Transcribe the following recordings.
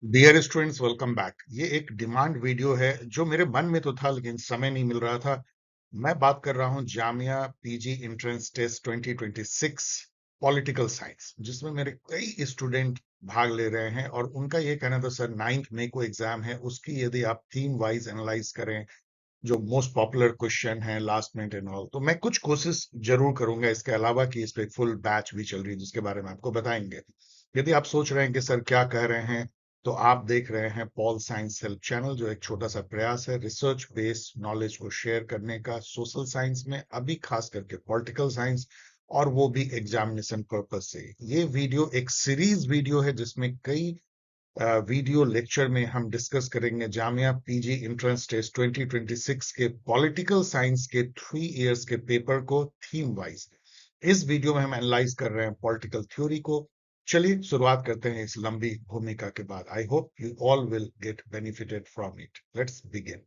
Dear students, welcome back. ये एक demand video है जो मेरे मन में तो था लेकिन समय नहीं मिल रहा था। मैं बात कर रहा हूँ Jamia PG entrance test 2026 political science, जिसमें मेरे कई स्टूडेंट भाग ले रहे हैं और उनका ये कहना था सर 9 मई को एग्जाम है, उसकी यदि आप थीम वाइज एनालाइज करें जो मोस्ट पॉपुलर क्वेश्चन है लास्ट मिनट एंड ऑल, तो मैं कुछ कोशिश जरूर करूंगा। इसके अलावा कि इस पे फुल बैच भी चल रही है जिसके बारे में आपको बताएंगे। यदि आप सोच रहे हैं कि सर क्या कह रहे हैं, तो आप देख रहे हैं पॉल साइंस हेल्प चैनल, जो एक छोटा सा प्रयास है रिसर्च बेस्ड नॉलेज को शेयर करने का सोशल साइंस में, अभी खास करके पॉलिटिकल साइंस, और वो भी एग्जामिनेशन पर्पस से। ये वीडियो एक सीरीज वीडियो है जिसमें कई वीडियो लेक्चर में हम डिस्कस करेंगे जामिया पीजी एंट्रेंस टेस्ट 2026 के पॉलिटिकल साइंस के 3 इयर्स के पेपर को थीम वाइज। इस वीडियो में हम एनालाइज कर रहे हैं पॉलिटिकल थ्योरी को। चलिए शुरुआत करते हैं इस लंबी भूमिका के बाद। I hope you all will get benefited from it. Let's begin.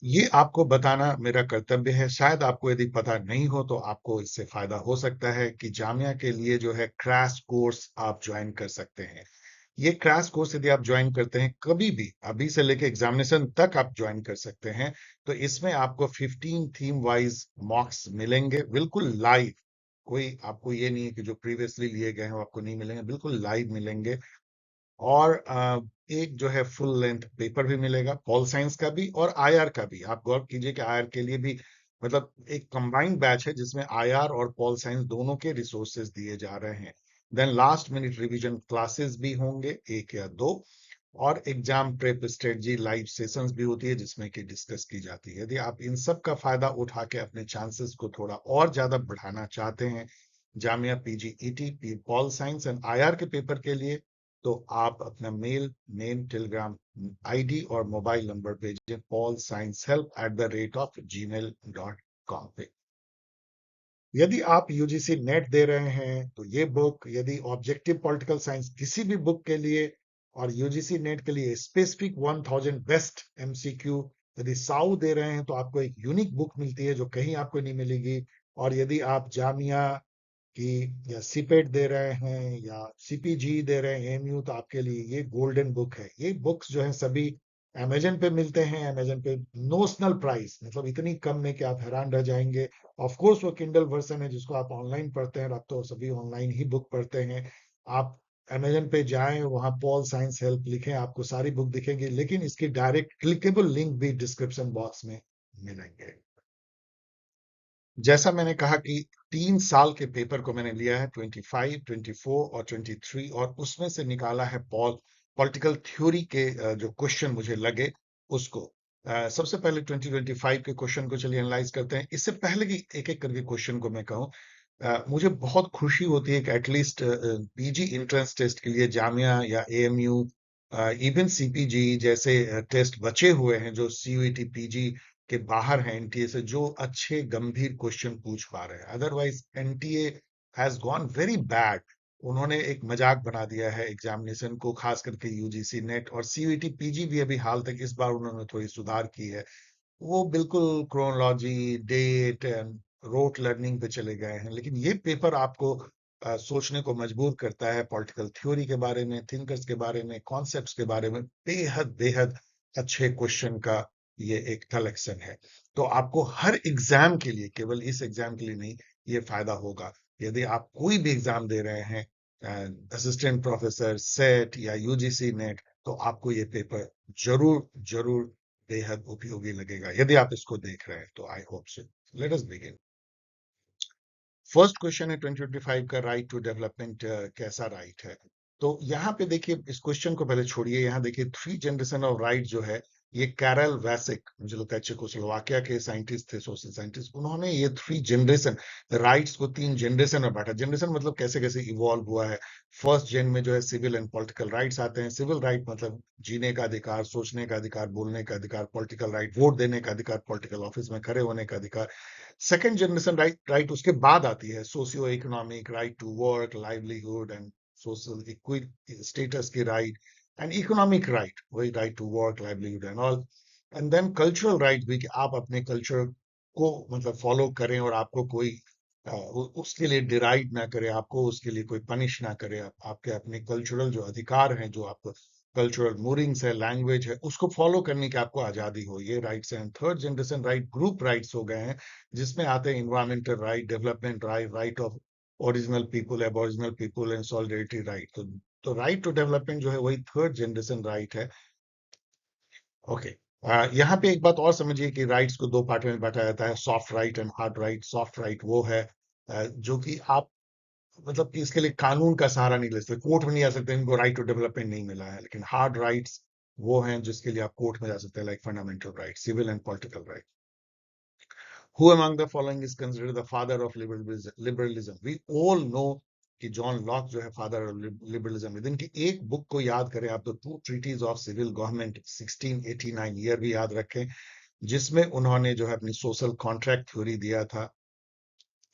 ये आपको बताना मेरा कर्तव्य है। शायद आपको यदि पता नहीं हो तो आपको इससे फायदा हो सकता है कि जामिया के लिए जो है क्रैश कोर्स आप ज्वाइन कर सकते हैं। ये क्रैश कोर्स यदि आप ज्वाइन करते हैं कभी भी, अभी से लेके एग्जामिनेशन तक आप ज्वाइन कर सकते हैं। तो इसमें आपको 15 थीम वाइज मॉक्स मिलेंगे, बिल्कुल लाइव। कोई आपको ये नहीं है कि जो प्रीवियसली लिए गए हैं वो आपको नहीं मिलेंगे, बिल्कुल लाइव मिलेंगे। और एक जो है फुल लेंथ पेपर भी मिलेगा, पॉल साइंस का भी और आईआर का भी। आप गौर कीजिए कि आईआर के लिए भी, मतलब एक कंबाइंड बैच है जिसमें आईआर और पॉल साइंस दोनों के रिसोर्सेज दिए जा रहे हैं। Then last minute revision classes भी होंगे, एक या दो। और exam prep strategy live sessions भी होती है जिसमें कि डिस्कस की जाती है। यदि आप इन सब का फायदा उठा के अपने चांसेस को थोड़ा और ज्यादा बढ़ाना चाहते हैं Jamia PGET pol science and IR के पेपर के लिए, तो आप अपना मेल, नेम, टेलीग्राम आईडी और मोबाइल नंबर भेजें paulsciencehelp@gmail.com पे। यदि आप यूजीसी नेट दे रहे हैं तो ये बुक, यदि ऑब्जेक्टिव पॉलिटिकल साइंस किसी भी बुक के लिए और यूजीसी नेट के लिए स्पेसिफिक 1000 बेस्ट एमसीक्यू यदि साउ दे रहे हैं, तो आपको एक यूनिक बुक मिलती है जो कहीं आपको नहीं मिलेगी। और यदि आप जामिया की या सीपेट दे रहे हैं या सीपीजी दे रहे हैं, एमयू, तो आपके लिए ये गोल्डन बुक है। ये बुक्स जो है सभी अमेजन पे मिलते हैं। अमेजन पे नोशनल प्राइस, मतलब इतनी कम में कि आप हैरान रह जाएंगे। ऑफ कोर्स वो किंडल वर्जन है जिसको आप ऑनलाइन पढ़ते हैं, अब तो सभी ऑनलाइन ही बुक पढ़ते हैं। आप अमेजन पे जाएं, वहां पॉल साइंस हेल्प लिखें, आपको सारी बुक दिखेंगी, लेकिन इसकी डायरेक्ट क्लिकेबल लिंक भी डिस्क्रिप्शन बॉक्स में मिलेंगे। जैसा मैंने कहा कि 3 साल के पेपर को मैंने लिया है, 25, 24 और 23, और उसमें से निकाला है पॉलिटिकल थ्योरी के जो क्वेश्चन मुझे लगे उसको। सबसे पहले 2025 के क्वेश्चन को चलिए एनालाइज करते हैं। इससे पहले कि एक एक करके क्वेश्चन को मैं कहूँ, मुझे बहुत खुशी होती है कि एटलीस्ट पीजी एंट्रेंस टेस्ट के लिए जामिया या एएमयू, इवन सीपीजी जैसे टेस्ट बचे हुए हैं जो सीयूईटी पीजी के बाहर हैं एनटीए से, जो अच्छे गंभीर क्वेश्चन पूछ पा रहे हैं। Otherwise NTA has gone very bad. उन्होंने एक मजाक बना दिया है एग्जामिनेशन को, खास करके यूजीसी नेट और सीयूईटी पीजी भी अभी हाल तक, इस बार उन्होंने थोड़ी सुधार की है। वो बिल्कुल chronology, date and rote learning पे चले गए हैं। लेकिन ये पेपर आपको सोचने को मजबूर करता है, पॉलिटिकल थ्योरी के बारे में, थिंकर्स के बारे में, कॉन्सेप्ट्स के बारे में। बेहद बेहद अच्छे क्वेश्चन का ये एक कलेक्शन है। तो आपको हर एग्जाम के लिए, केवल इस एग्जाम के लिए नहीं, ये फायदा होगा। यदि आप कोई भी एग्जाम दे रहे हैं, असिस्टेंट प्रोफेसर, सेट या यूजीसी नेट, तो आपको ये पेपर जरूर जरूर बेहद उपयोगी लगेगा यदि आप इसको देख रहे हैं तो। I hope so. Let us begin. First question है 2025 का, राइट टू डेवलपमेंट कैसा राइट है? तो यहाँ पे देखिए, इस क्वेश्चन को पहले छोड़िए, यहाँ देखिए थ्री जनरेशन ऑफ राइट जो है, ये कैरल वैसिक, मुझे लगता है चेकोस्लोवाकिया के साइंटिस्ट थे, सोशल साइंटिस्ट। उन्होंने ये 3 जनरेशन राइट्स को 3 जनरेशन में बांटा। जनरेशन मतलब कैसे कैसे इवॉल्व हुआ है। फर्स्ट जेन में जो है सिविल एंड पॉलिटिकल राइट्स आते हैं। सिविल राइट मतलब जीने का अधिकार, सोचने का अधिकार, बोलने का अधिकार। पॉलिटिकल राइट वोट देने का अधिकार, पॉलिटिकल ऑफिस में खड़े होने का अधिकार। सेकेंड जनरेशन राइट उसके बाद आती है, socio economic right to work, livelihood and social equity status की राइट, एंड इकोनॉमिक राइट, वही right to work, livelihood and all. And then cultural right भी, कि आप अपने कल्चर को मतलब फॉलो करें और आपको कोई उसके लिए डिराइड ना करे आपको, उसके लिए कोई पनिश ना करे। आपके अपने कल्चरल जो अधिकार हैं, जो आपको कल्चरल मूरिंग्स है, लैंग्वेज है, उसको फॉलो करने की आपको आजादी हो, ये राइट्स हैं। Third generation right group rights हो गए हैं, जिसमें आते हैं environmental right, development right, right of original people, aboriginal people and solidarity right. तो राइट टू डेवलपमेंट जो है वही थर्ड जनरेशन राइट है। ओके। यहाँ पे एक बात और समझिए कि राइट्स को दो पार्ट में बांटा जाता है, soft right and hard right. Soft right वो है जो कि आप मतलब कि इसके लिए कानून का सहारा नहीं ले सकते, कोर्ट में नहीं आ सकते, इनको राइट टू डेवलपमेंट नहीं मिला है। लेकिन हार्ड राइट्स वो हैं जिसके लिए आप कोर्ट में जा सकते हैं, like fundamental right, civil and political right. Who among the following is considered the father of liberalism? We all know कि जॉन लॉक जो है फादर ऑफ लिबरलिज्म। इनकी एक बुक को याद करें आप तो two treaties of civil government 1689, year भी याद रखें, जिसमें उन्होंने जो है अपनी सोशल कॉन्ट्रैक्ट थ्योरी दिया था।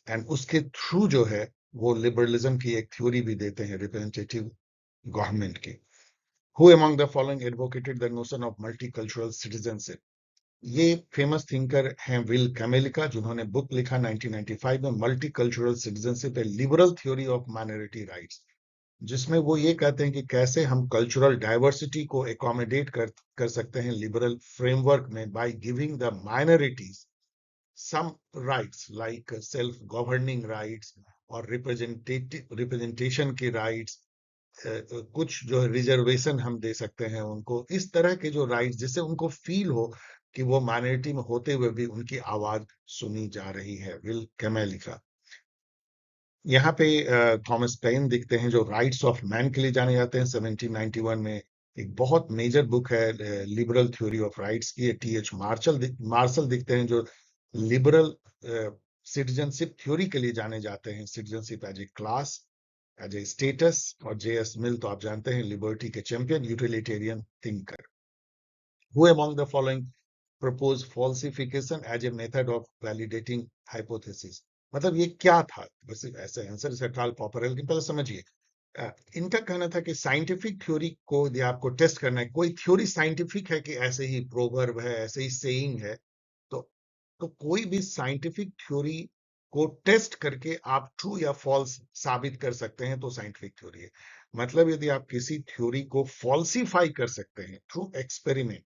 एंड उसके थ्रू जो है वो लिबरलिज्म की एक थ्योरी भी देते हैं रिप्रेजेंटेटिव गवर्नमेंट की। Who among the following advocated the notion of multicultural citizenship? ये फेमस थिंकर हैं विल कैमेलिका, जिन्होंने बुक लिखा 1995 में, multicultural citizenship, A liberal theory of minority rights, जिसमें वो ये कहते हैं कि कैसे हम कल्चरल डाइवर्सिटी को एकोमोडेट कर सकते हैं लिबरल फ्रेमवर्क में, by giving the minorities some rights like self governing rights और रिप्रेजेंटेशन की राइट्स, कुछ जो रिजर्वेशन हम दे सकते हैं उनको, इस तरह के जो राइट्स जिससे उनको फील हो कि वो माइनॉरिटी में होते हुए भी उनकी आवाज सुनी जा रही है। विल कैमेली का। यहाँ पे थॉमस पेन दिखते हैं, जो राइट्स ऑफ मैन के लिए जाने जाते हैं। 1791 में एक बहुत मेजर बुक है लिबरल थ्योरी ऑफ राइट्स की। टी.एच. मार्शल दिखते हैं, जो लिबरल सिटीजनशिप थ्योरी के लिए जाने जाते हैं, citizenship as a class, as a status. और जे.एस. मिल तो आप जानते हैं, लिबर्टी के champion, utilitarian thinker. Who among the following propose falsification as a method of validating hypothesis? मतलब ये क्या था? वैसे ऐसे आंसर इसका कार्ल पॉपर है, लेकिन पहले समझिए। इनका कहना था कि साइंटिफिक थ्योरी को यदि आपको टेस्ट करना है, कोई थ्योरी साइंटिफिक है कि ऐसे ही प्रोवर्ब है, ऐसे ही सेइंग है, तो तो कोई भी साइंटिफिक थ्योरी को टेस्ट करके आप ट्रू या फॉल्स साबित कर सकते हैं तो साइंटिफिक थ्योरी है। मतलब यदि आप किसी थ्योरी को फॉल्सिफाई कर सकते हैं थ्रू एक्सपेरिमेंट,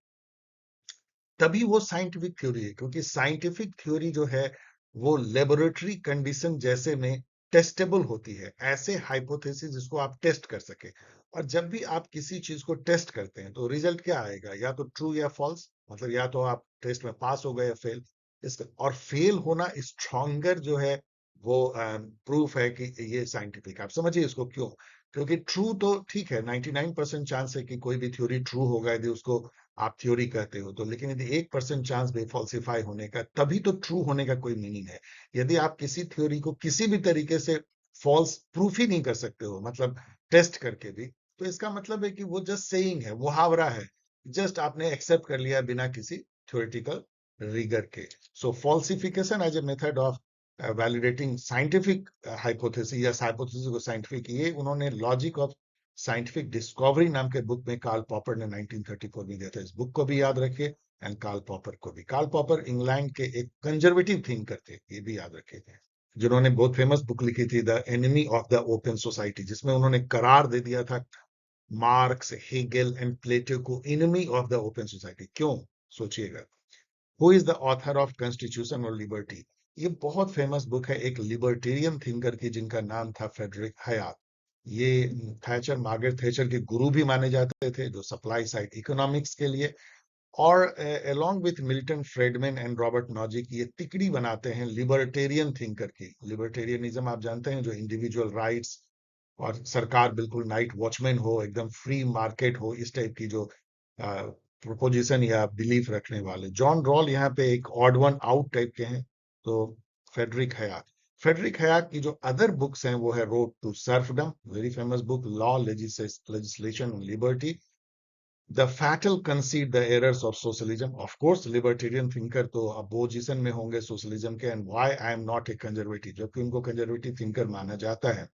तभी वो साइंटिफिक थ्योरी है। क्योंकि साइंटिफिक थ्योरी जो है वो लेबोरेटरी कंडीशन जैसे में टेस्टेबल होती है, ऐसे हाइपोथेसिस जिसको आप टेस्ट कर सके। और जब भी आप किसी चीज को टेस्ट करते हैं तो रिजल्ट क्या आएगा, या तो ट्रू या फॉल्स, मतलब या तो आप टेस्ट में पास हो गए या फेल। इसका और फेल होना स्ट्रॉन्गर जो है वो प्रूफ है कि ये साइंटिफिक। आप समझिए इसको क्यों। क्योंकि ट्रू तो ठीक है, 99% चांस है कि कोई भी थ्योरी ट्रू होगा यदि उसको आप थ्योरी कहते हो तो, लेकिन यदि 1% चांस भी फॉल्सिफाई होने का, तभी तो ट्रू होने का कोई मीनिंग है। यदि आप किसी थ्योरी को किसी भी तरीके से फॉल्स प्रूफ ही नहीं कर सकते हो, मतलब टेस्ट करके भी, तो इसका मतलब है कि वो जस्ट सेइंग है, मुहावरा है, जस्ट आपने एक्सेप्ट कर लिया बिना किसी थ्योरेटिकल रिगर के। So falsification as a method of validating scientific hypothesis या हाइपोथेसिस को साइंटिफिक, ये उन्होंने लॉजिक ऑफ साइंटिफिक डिस्कवरी नाम के बुक में कार्ल पॉपर ने 1934 में दिया था। इस बुक को भी याद रखिए एंड कार्ल पॉपर को भी। कार्ल पॉपर इंग्लैंड के एक कंजर्वेटिव थिंकर थे, ये भी याद रखे थे, जिन्होंने बहुत फेमस बुक लिखी थी the enemy of the open society, जिसमें उन्होंने करार दे दिया था मार्क्स, हेगेल एंड प्लेटो को enemy of the open society. क्यों, सोचिएगा। Who is the author of constitution और लिबर्टी? ये बहुत फेमस बुक है एक लिबर्टेरियन थिंकर की, जिनका नाम था फ्रेडरिक हयात। ये थैचर, मार्गरेट थैचर के गुरु भी माने जाते थे, जो सप्लाई साइड इकोनॉमिक्स के लिए, और along with Milton Friedmann and Robert Nozick ये तिकड़ी बनाते हैं लिबर्टेरियन थिंकर की। लिबर्टेरियनिज्म आप जानते हैं, जो इंडिविजुअल राइट्स और सरकार बिल्कुल नाइट वॉचमैन हो, एकदम फ्री मार्केट हो, इस टाइप की जो प्रोपोजिशन या बिलीफ रखने वाले। जॉन रॉल यहाँ पे एक ऑड वन आउट टाइप के हैं। तो फेडरिक हयात, फेडरिक हयात की जो अदर बुक्स हैं वो है road to serfdom, very famous book, law, legislation and liberty, the fatal conceit the errors of socialism. Of course libertarian thinker तो अपोजिशन में होंगे सोशलिज्म के, and why I am not a conservative, जबकि उनको conservative thinker माना जाता है।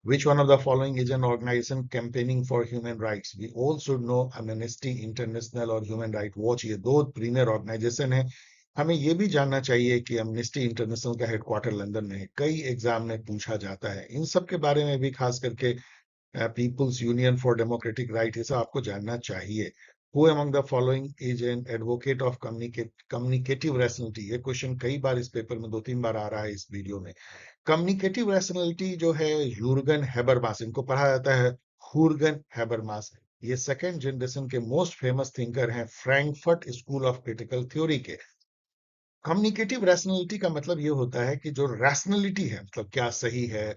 Which one of the following is an organization campaigning for human rights? We all should know Amnesty International और Human Rights Watch, ये दो premiere organisation है। हमें ये भी जानना चाहिए कि एमनेस्टी इंटरनेशनल का हेडक्वार्टर लंदन में है, कई एग्जाम में पूछा जाता है, इन सब के बारे में भी खास करके people's union for democratic right, ये सब आपको जानना चाहिए। Who among the following is an advocate of communicative rationality, ये क्वेश्चन कई बार इस पेपर में 2-3 बार आ रहा है इस वीडियो में। कम्युनिकेटिव रैशनलिटी जो है यूर्गन हैबरमास, इनको पढ़ा जाता है हुर्गन हैबरमास, ये सेकेंड जनरेशन के मोस्ट फेमस थिंकर हैं Frankfurt school of critical theory के। कम्युनिकेटिव रैशनलिटी का मतलब ये होता है कि जो रैशनलिटी है, मतलब क्या सही है,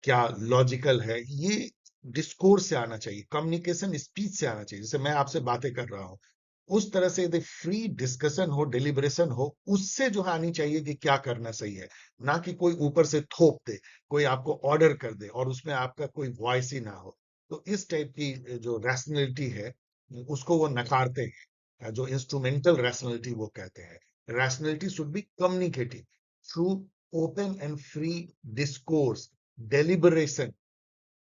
क्या लॉजिकल है, ये डिस्कोर्स से आना चाहिए, कम्युनिकेशन स्पीच से आना चाहिए। जैसे मैं आपसे बातें कर रहा हूं, उस तरह से यदि फ्री डिस्कशन हो, डिलिब्रेशन हो, उससे जो आनी चाहिए कि क्या करना सही है, ना कि कोई ऊपर से थोप दे, कोई आपको ऑर्डर कर दे और उसमें आपका कोई वॉइस ही ना हो। तो इस टाइप की जो रैशनलिटी है, उसको वो नकारते हैं, जो इंस्ट्रूमेंटल रैशनलिटी वो कहते हैं। Rationality should be communicative through open and free discourse, deliberation,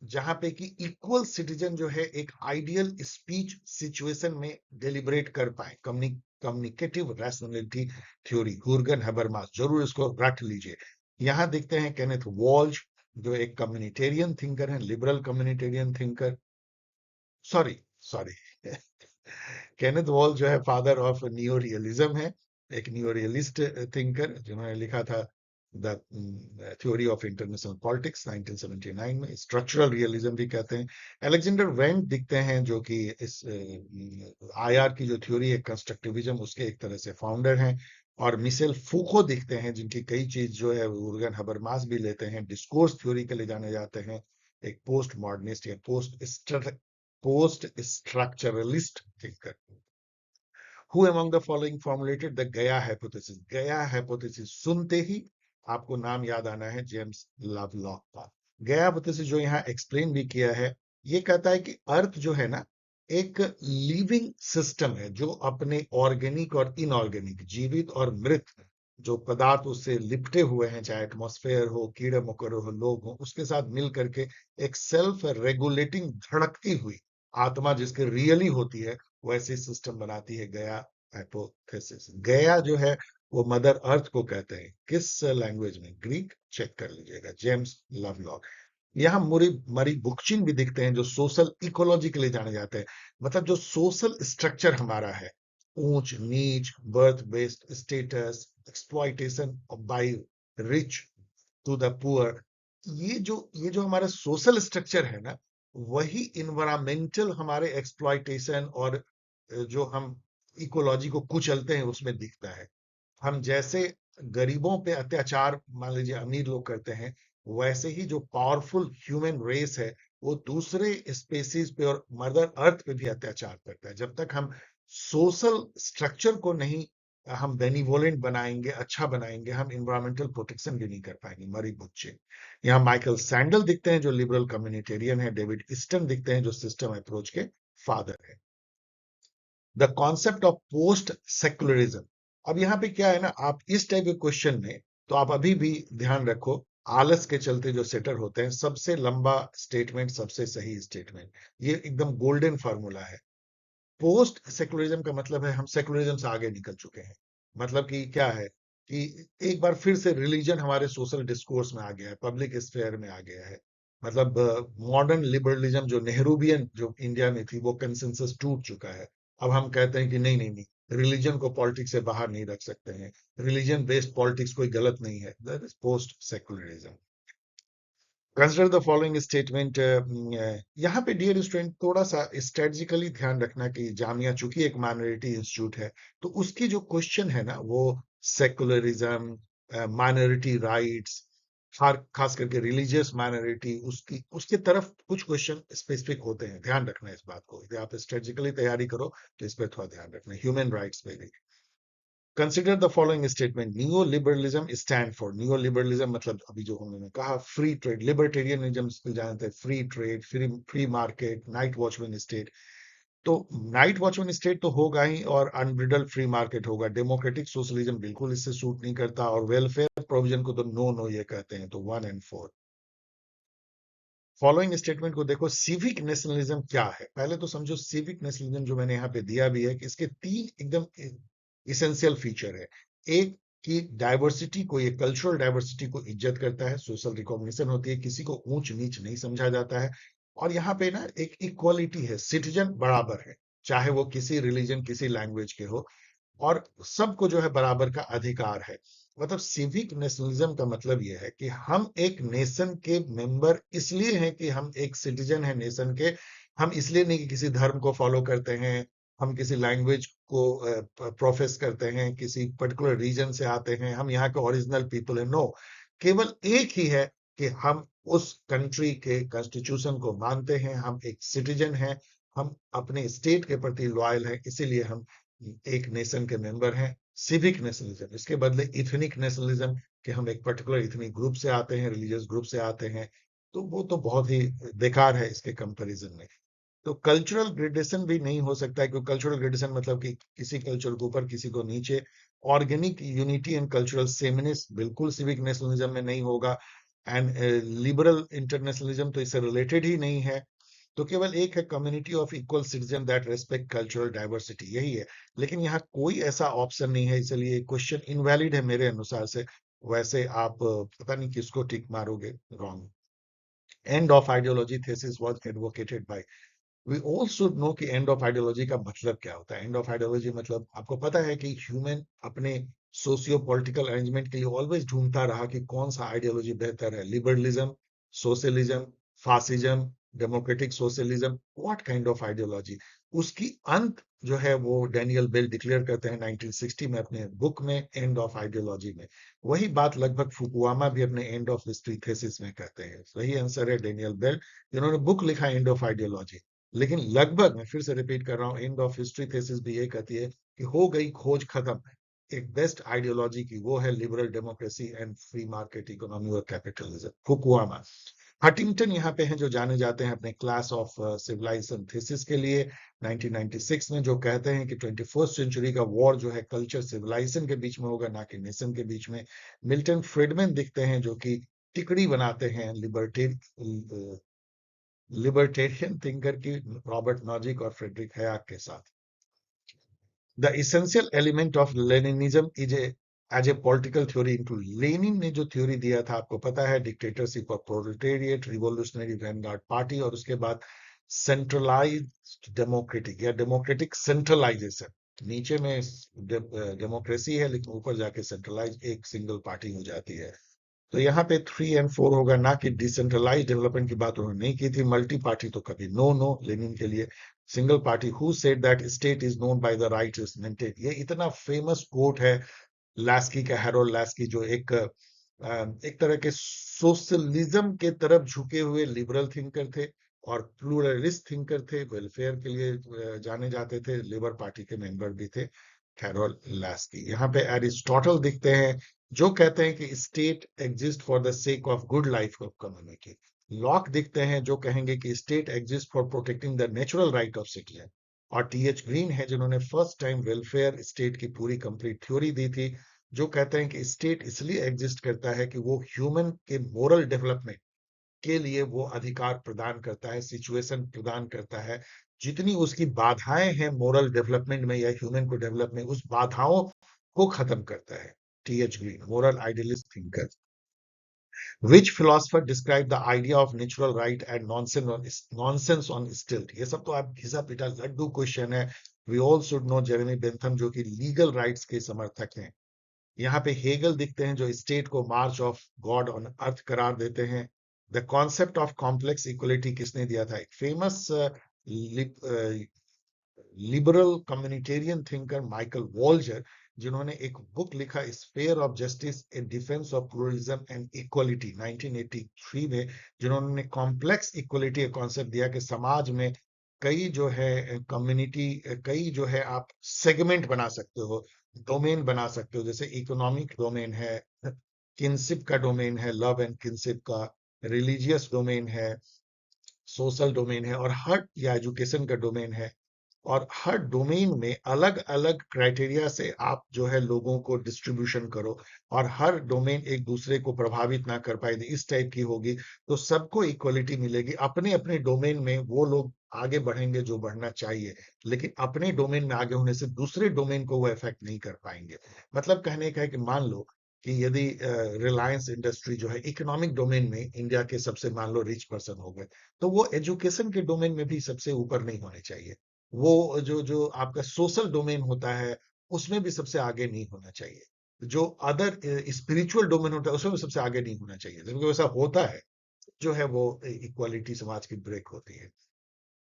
जहां पे कि इक्वल सिटीजन जो है एक आइडियल स्पीच सिचुएशन में डेलिबरेट कर पाए। कम्युनिकेटिव रैशनलिटी थ्योरी, हुर्गन हैबरमास, जरूर इसको रट लीजिए। यहां देखते हैं केनेथ वॉल्ज, जो एक कम्युनिटेरियन थिंकर है, liberal communitarian thinker, sorry sorry Kenneth Waltz जो है फादर ऑफ नियो रियलिज्म है, एक नियो रियलिस्ट थिंकर जिन्होंने लिखा था the theory of international politics 1979 में, स्ट्रक्चरल रियलिज्म भी कहते हैं। अलेक्जेंडर वेंट दिखते हैं जो कि इस आईआर की जो थ्योरी है कंस्ट्रक्टिविज्म, उसके एक तरह से फाउंडर हैं। और मिशेल फूको दिखते हैं जिनकी कई चीज जो है उर्गन हबरमास भी लेते हैं, डिस्कोर्स थ्योरी के लिए जाने जाते हैं, एक पोस्ट मॉडर्निस्ट या post structuralist thinker. Who among the following formulated the गया हाइपोथेसिस? गया हाइपोथेसिस सुनते ही आपको नाम याद आना है जेम्स लवलॉक का। गया हाइपोथेसिस जो यहाँ एक्सप्लेन भी किया है, ये कहता है कि अर्थ जो है ना, एक लिविंग सिस्टम है जो अपने ऑर्गेनिक और इनऑर्गेनिक, जीवित और मृत जो पदार्थ उससे लिपटे हुए हैं, चाहे एटमॉस्फेयर हो, कीड़े मकोड़े हो, लोग हो, उसके साथ मिल करके एक सेल्फ रेगुलेटिंग धड़कती हुई आत्मा जिसके रियली होती है, वैसी सिस्टम बनाती है गया हाइपोथेसिस। गया जो है वो मदर अर्थ को कहते हैं, किस लैंग्वेज में? ग्रीक। चेक कर लीजिएगा, जेम्स लवलॉक। यहाँ मुरी मरी बुकचिन भी दिखते हैं जो सोशल इकोलॉजी के लिए जाने जाते हैं, मतलब जो सोशल स्ट्रक्चर हमारा है, ऊंच नीच, birth based status, exploitation by rich to the poor, ये जो हमारा सोशल स्ट्रक्चर है ना, वही इन्वायरमेंटल हमारे एक्सप्लॉइटेशन और जो हम इकोलॉजी को कुचलते हैं उसमें दिखता है। हम जैसे गरीबों पे अत्याचार मान लीजिए अमीर लोग करते हैं, वैसे ही जो पावरफुल ह्यूमन रेस है वो दूसरे स्पेसीज पे और मदर अर्थ पे भी अत्याचार करता है। जब तक हम सोशल स्ट्रक्चर को नहीं हम बेनिवोलेंट बनाएंगे, अच्छा बनाएंगे, हम इन्वायरमेंटल प्रोटेक्शन भी नहीं कर पाएंगे। मरी बुच्चे। यहाँ माइकल सैंडल दिखते हैं जो लिबरल कम्युनिटेरियन है, डेविड ईस्टन दिखते हैं जो सिस्टम अप्रोच के फादर है। The concept of post secularism. अब यहाँ पे क्या है ना, आप इस टाइप के क्वेश्चन में तो आप अभी भी ध्यान रखो, आलस के चलते जो सेटर होते हैं, सबसे लंबा स्टेटमेंट सबसे सही स्टेटमेंट, ये एकदम गोल्डन फार्मूला है। पोस्ट सेकुलरिज्म का मतलब है हम सेकुलरिज्म से आगे निकल चुके हैं। मतलब कि क्या है कि एक बार फिर से रिलीजन हमारे सोशल डिस्कोर्स में आ गया है, पब्लिक स्फेयर में आ गया है। मतलब मॉडर्न लिबरलिज्म जो नेहरूवियन जो इंडिया में थी, वो कंसेंसस टूट चुका है। अब हम कहते हैं कि नहीं नहीं नहीं, रिलीजन को पॉलिटिक्स से बाहर नहीं रख सकते हैं, रिलीजन बेस्ड पॉलिटिक्स कोई गलत नहीं है, that is post secularism. Consider the following statement. यहाँ पे डियर स्टूडेंट थोड़ा सा स्ट्रेटजिकली ध्यान रखना कि जामिया चूंकि एक माइनॉरिटी इंस्टीट्यूट है, तो उसकी जो क्वेश्चन है ना वो सेकुलरिज्म, माइनॉरिटी राइट्स, खास करके रिलीजियस माइनॉरिटी, उसकी उसके तरफ कुछ क्वेश्चन स्पेसिफिक होते हैं। ध्यान रखना इस बात को, यदि आप स्ट्रेटजिकली तैयारी करो तो इस पर थोड़ा ध्यान रखना। ह्यूमन राइट्स पे भी consider the following statement. New liberalism stand for, new liberalism मतलब अभी जो उन्होंने कहा फ्री ट्रेड, लिबर्टेरियनिज्म जानते हैं, free trade, free market, night watchman state. तो नाइट वॉचमैन स्टेट तो होगा ही, और अनब्रिडल फ्री मार्केट होगा। डेमोक्रेटिक सोशलिज्म बिल्कुल इससे सूट नहीं करता, और वेलफेयर प्रोविजन को तो नो नो ये कहते हैं। तो 1 और 4 फॉलोइंग स्टेटमेंट को देखो। सिविक नेशनलिज्म क्या है, पहले तो समझो सिविक नेशनलिज्म जो मैंने यहाँ पे दिया भी है कि इसके 3 एकदम इसेंशियल फीचर है। एक की डाइवर्सिटी को, ये कल्चरल डाइवर्सिटी को इज्जत करता है, सोशल रिकॉग्निशन होती है, किसी को ऊंच नीच नहीं समझा जाता है। और यहाँ पे ना एक इक्वालिटी है, सिटीजन बराबर है, चाहे वो किसी रिलीजन किसी लैंग्वेज के हो, और सबको जो है बराबर का अधिकार है। मतलब सिविक नेशनलिज्म का मतलब यह है कि हम एक नेशन के मेंबर इसलिए हैं कि हम एक सिटीजन है नेशन के। हम इसलिए नहीं कि किसी धर्म को फॉलो करते हैं, हम किसी लैंग्वेज को प्रोफेस करते हैं, किसी पर्टिकुलर रीजन से आते हैं, हम यहाँ के ओरिजिनल पीपल है। नो, केवल एक ही है कि हम उस कंट्री के कॉन्स्टिट्यूशन को मानते हैं, हम एक सिटीजन हैं, हम अपने स्टेट के प्रति लॉयल हैं, इसीलिए हम एक नेशन के मेंबर हैं। सिविक नेशनलिज्म, इसके बदले इथनिक नेशनलिज्म कि हम एक पर्टिकुलर इथनिक ग्रुप से आते हैं, रिलीजियस ग्रुप से आते हैं, तो वो तो बहुत ही बेकार है इसके कंपैरिजन में। तो कल्चरल ग्रेडेशन भी नहीं हो सकता है, क्योंकि कल्चरल ग्रेडेशन मतलब कि किसी कल्चर को ऊपर किसी को नीचे। Organic unity and cultural sameness बिल्कुल सिविक नेशनलिज्म में नहीं होगा। एंड लिबरल इंटरनेशनलिज्म तो इससे रिलेटेड ही नहीं है। तो केवल एक है, community of equal citizen that respect cultural diversity, यही है। लेकिन यहाँ कोई ऐसा ऑप्शन नहीं है, इसलिए क्वेश्चन इनवैलिड है मेरे अनुसार से। वैसे आप पता नहीं किसको टिक मारोगे, wrong. End of ideology thesis was advocated by. We all should know कि एंड ऑफ आइडियोलॉजी का मतलब क्या होता है। एंड ऑफ आइडियोलॉजी मतलब आपको पता है कि ह्यूमन अपने सोशियो पॉलिटिकल अरेंजमेंट के लिए ऑलवेज ढूंढता रहा कि कौन सा आइडियोलॉजी बेहतर है। Liberalism, socialism, fascism, democratic socialism, what kind of ideology. उसकी अंत जो है वो डैनियल बेल डिक्लेयर करते हैं 1960 में अपने बुक में, एंड ऑफ आइडियोलॉजी में। वही बात लगभग फुकुयामा भी अपने एंड ऑफ हिस्ट्री थेसिस में कहते हैं। सही आंसर है डेनियल बेल, जिन्होंने बुक लिखा एंड ऑफ आइडियोलॉजी। लेकिन लगभग, मैं फिर से रिपीट कर रहा हूं, एंड ऑफ हिस्ट्री थेसिस भी ये कहती है कि हो गई खोज खत्म। एक बेस्ट आइडियोलॉजी की वो है liberal democracy and free market economy और कैपिटलिज्म, फुकुयामा। हटिंगटन यहाँ पे हैं, जो जाने जाते हैं अपने क्लास ऑफ सिविलाइजेशन थीसिस के लिए 1996 में, जो कहते हैं कि 21st सेंचुरी का वॉर जो है कल्चर सिविलाइजेशन के बीच में होगा, ना कि नेशन के बीच में। मिल्टन फ्रीडमैन दिखते हैं, जो कि टिकड़ी बनाते हैं लिबर्टेरियन थिंकर की, रॉबर्ट नॉजिक और फ्रेडरिक हैक के साथ। The essential element of Leninism is as a political theory include. Lenin ने जो थ्योरी दिया था आपको पता है, dictatorship of proletariat, revolutionary vanguard party, और उसके बाद सेंट्रलाइज्ड डेमोक्रेटिक या डेमोक्रेटिक सेंट्रलाइजेशन। नीचे में डेमोक्रेसी है, लेकिन ऊपर जाके सेंट्रलाइज एक सिंगल पार्टी हो जाती है। तो यहाँ पे 3 और 4 होगा, ना कि डिसेंट्रलाइज डेवलपमेंट की बात उन्होंने नहीं की थी। मल्टी पार्टी तो कभी नो नो लेनिन के लिए। Single party, who said that state is known by the right is maintain, ये इतना फेमस कोट है लास्की का, हैरोल्ड लास्की, जो एक तरह के सोशलिज्म के तरफ झुके हुए लिबरल थिंकर थे और प्लूरलिस्ट थिंकर थे, वेलफेयर के लिए जाने जाते थे, लेबर पार्टी के मेंबर भी थे, कैरोल लास्की। यहाँ पे एरिस्टोटल दिखते हैं, जो कहते हैं कि state exist for the sake of good life of community. Lock दिखते हैं, जो कहेंगे कि state exist for protecting the natural right of citizen. और टीएच ग्रीन है, जिन्होंने फर्स्ट टाइम वेलफेयर स्टेट की पूरी कंप्लीट थ्योरी दी थी, जो कहते हैं कि स्टेट इसलिए एग्जिस्ट करता है कि वो ह्यूमन के मोरल डेवलपमेंट के लिए वो अधिकार प्रदान करता है, सिचुएशन प्रदान करता है। जितनी उसकी बाधाएं हैं मोरल डेवलपमेंट में या ह्यूमन को डेवलप में, उस बाधाओं को खत्म करता है। T H Green, moral idealist thinker. Which philosopher described the idea of natural right and nonsense on stilt? ये सब तो आप घिसा पिटा लड्डू क्वेश्चन है। We all should know Jeremy Bentham, जो कि लीगल राइट्स के समर्थक हैं। यहाँ पे हेगल दिखते हैं, जो स्टेट को march of God on earth करार देते हैं। The concept of complex equality किसने दिया था? एक famous liberal communitarian thinker Michael Walzer, जिन्होंने एक बुक लिखा sphere of justice, a defence of pluralism and equality 1983 में, जिन्होंने कॉम्प्लेक्स इक्वलिटी का कॉन्सेप्ट दिया कि समाज में कई जो है कम्युनिटी, कई जो है आप सेगमेंट बना सकते हो, डोमेन बना सकते हो। जैसे इकोनॉमिक डोमेन है, किनशिप का डोमेन है, लव एंड किनशिप का, रिलीजियस डोमेन है, सोशल डोमेन है, और हर या एजुकेशन का डोमेन है। और हर डोमेन में अलग अलग क्राइटेरिया से आप जो है लोगों को डिस्ट्रीब्यूशन करो, और हर डोमेन एक दूसरे को प्रभावित ना कर पाए, इस टाइप की होगी, तो सबको इक्वलिटी मिलेगी। अपने अपने डोमेन में वो लोग आगे बढ़ेंगे जो बढ़ना चाहिए, लेकिन अपने डोमेन में आगे होने से दूसरे डोमेन को वो इफेक्ट नहीं कर पाएंगे। मतलब कहने का है कि मान लो कि यदि रिलायंस इंडस्ट्री जो है इकोनॉमिक डोमेन में इंडिया के सबसे मान लो रिच पर्सन हो गए, तो वो एजुकेशन के डोमेन में भी सबसे ऊपर नहीं होने चाहिए। वो जो जो आपका सोशल डोमेन होता है उसमें भी सबसे आगे नहीं होना चाहिए। जो अदर स्पिरिचुअल डोमेन होता है उसमें भी सबसे आगे नहीं होना चाहिए, क्योंकि वैसा होता है जो है वो इक्वालिटी समाज की ब्रेक होती है।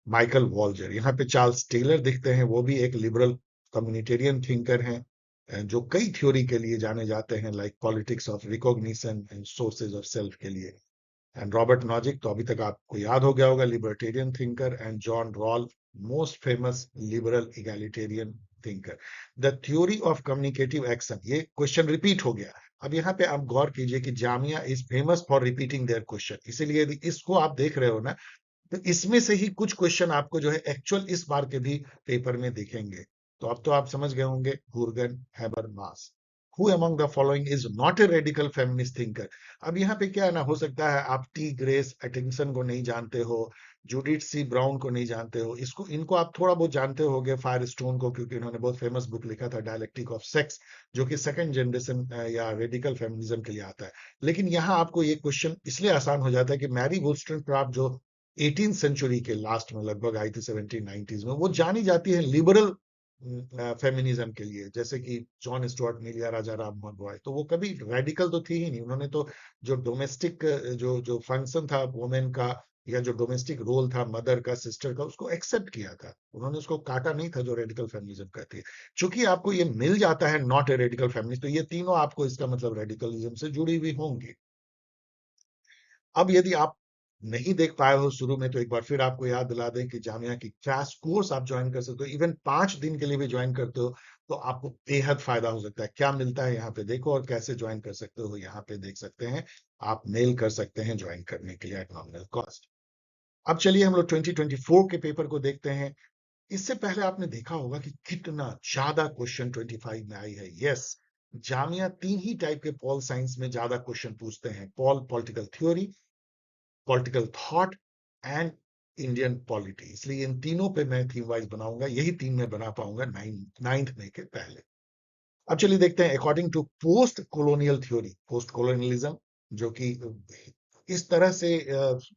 माइकल वॉल्जर, यहाँ पे चार्ल्स टेलर दिखते हैं, वो भी एक लिबरल कम्युनिटेरियन थिंकर हैं, जो कई थ्योरी के लिए जाने जाते हैं, like politics of recognition and sources of self के लिए। एंड रॉबर्ट नॉजिक तो अभी तक आपको याद हो गया होगा, libertarian thinker. And John Rawls, most famous liberal egalitarian thinker. The theory of communicative action, ये क्वेश्चन रिपीट हो गया। अब यहाँ पे आप गौर कीजिए कि Jamia is famous for repeating their question, इसीलिए यदि इसको आप देख रहे हो ना, तो इसमें से ही कुछ क्वेश्चन आपको जो है एक्चुअल इस बार के भी पेपर में दिखेंगे। तो अब तो आप समझ गए होंगे, Jurgen Habermas, who among the following is not a radical feminist thinker. अब यहाँ पे क्या है ना, हो सकता है आप टी ग्रेस एटिंगसन को नहीं जानते हो, जूडिथ सी ब्राउन को नहीं जानते हो, इसको इनको आप थोड़ा बहुत जानते होगे, फायर स्टोन को, क्योंकि इन्होंने बहुत फेमस बुक लिखा था डायलेक्टिक ऑफ सेक्स, जो कि सेकंड जनरेशन या रेडिकल फेमिनिज्म के लिए आता है। लेकिन यहाँ आपको ये क्वेश्चन इसलिए आसान हो जाता है कि मैरी वोllstonecraft जो 18th सेंचुरी के लास्ट में लगभग आई थी, 1790s में, वो जानी जाती है लिबरल फेमिनिज्म के लिए, जैसे कि जॉन स्टुअर्ट मिल या राजा राम मोहन रॉय। तो वो कभी रेडिकल तो थी ही नहीं, उन्होंने तो जो डोमेस्टिक जो जो फंक्शन था वुमेन का, या जो डोमेस्टिक रोल था मदर का, सिस्टर का, उसको एक्सेप्ट किया था, उन्होंने उसको काटा नहीं था, जो रेडिकल फेमिनिज्म कहती है। चूंकि आपको ये मिल जाता है नॉट ए रेडिकल फेमिनिस्ट, तो ये तीनों आपको इसका मतलब रेडिकलिज्म से जुड़ी हुई होंगी। अब यदि आप नहीं देख पाए हो शुरू में, तो एक बार फिर आपको याद दिला दें कि जामिया की क्रैश कोर्स आप ज्वाइन कर सकते हो, इवन 5 दिन के लिए भी ज्वाइन करते हो तो आपको बेहद फायदा हो सकता है। क्या मिलता है यहाँ पे देखो, और कैसे ज्वाइन कर सकते हो यहाँ पे देख सकते हैं। आप मेल कर सकते हैं ज्वाइन करने के लिए एट नॉमिनल कॉस्ट। अब चलिए हम लोग 2024 के पेपर को देखते हैं। इससे पहले आपने देखा होगा कि कितना ज्यादा क्वेश्चन 25 में आई है। यस, जामिया 3 ही टाइप के पॉल साइंस में ज्यादा क्वेश्चन पूछते हैं, Paul political theory, political thought and Indian polity. इसलिए इन तीनों पे मैं थीम वाइज बनाऊंगा, यही थीम में बना पाऊंगा 9th मई के पहले। अब चलिए देखते हैं, according to post colonial theory, post colonialism जो कि इस तरह से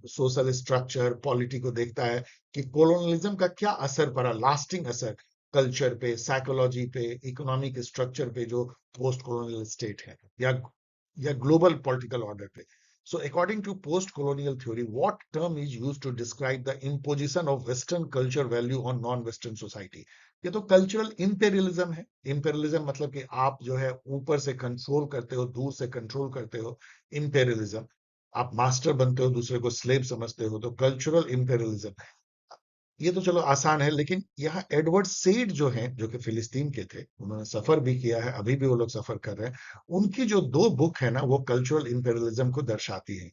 सोशल स्ट्रक्चर पॉलिटी को देखता है कि कॉलोनियलिज्म का क्या असर पड़ा, लास्टिंग असर कल्चर पे, साइकोलॉजी पे, इकोनॉमिक स्ट्रक्चर पे, जो पोस्ट कॉलोनियल स्टेट है, या ग्लोबल पॉलिटिकल ऑर्डर पे। So according to post-colonial theory, what term is used to describe the imposition of Western culture value on non-Western society? ये तो कल्चरल इंपेरियलिज्म है। Imperialism मतलब कि आप जो है ऊपर से कंट्रोल करते हो, दूर से कंट्रोल करते हो, इंपेरियलिज्म। आप मास्टर बनते हो, दूसरे को स्लेव समझते हो, तो कल्चरल इंपेरियलिज्म। ये तो चलो आसान है, लेकिन यहाँ एडवर्ड सेड जो हैं, जो कि फिलिस्तीन के थे, उन्होंने सफर भी किया है, अभी भी वो लोग सफर कर रहे हैं। उनकी जो 2 बुक है ना, वो कल्चरल इंपेरियलिज्म को दर्शाती है।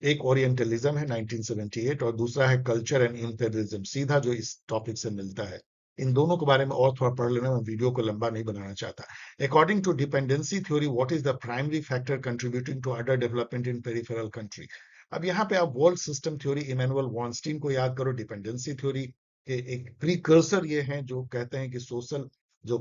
एक ओरिएंटलिज्म है 1978, और दूसरा है कल्चर एंड इंपेरियलिज्म, सीधा जो इस टॉपिक से मिलता है। इन दोनों के बारे में और थोड़ा पढ़ लेना, मैं वीडियो को लंबा नहीं बनाना चाहता। According to dependency theory, what is the primary factor contributing to under development in peripheral country? अब यहाँ पे आप world system theory, Immanuel Wallerstein को याद करो। डिपेंडेंसी थ्योरी के एक प्रीकर्सर ये हैं, जो कहते हैं कि सोशल जो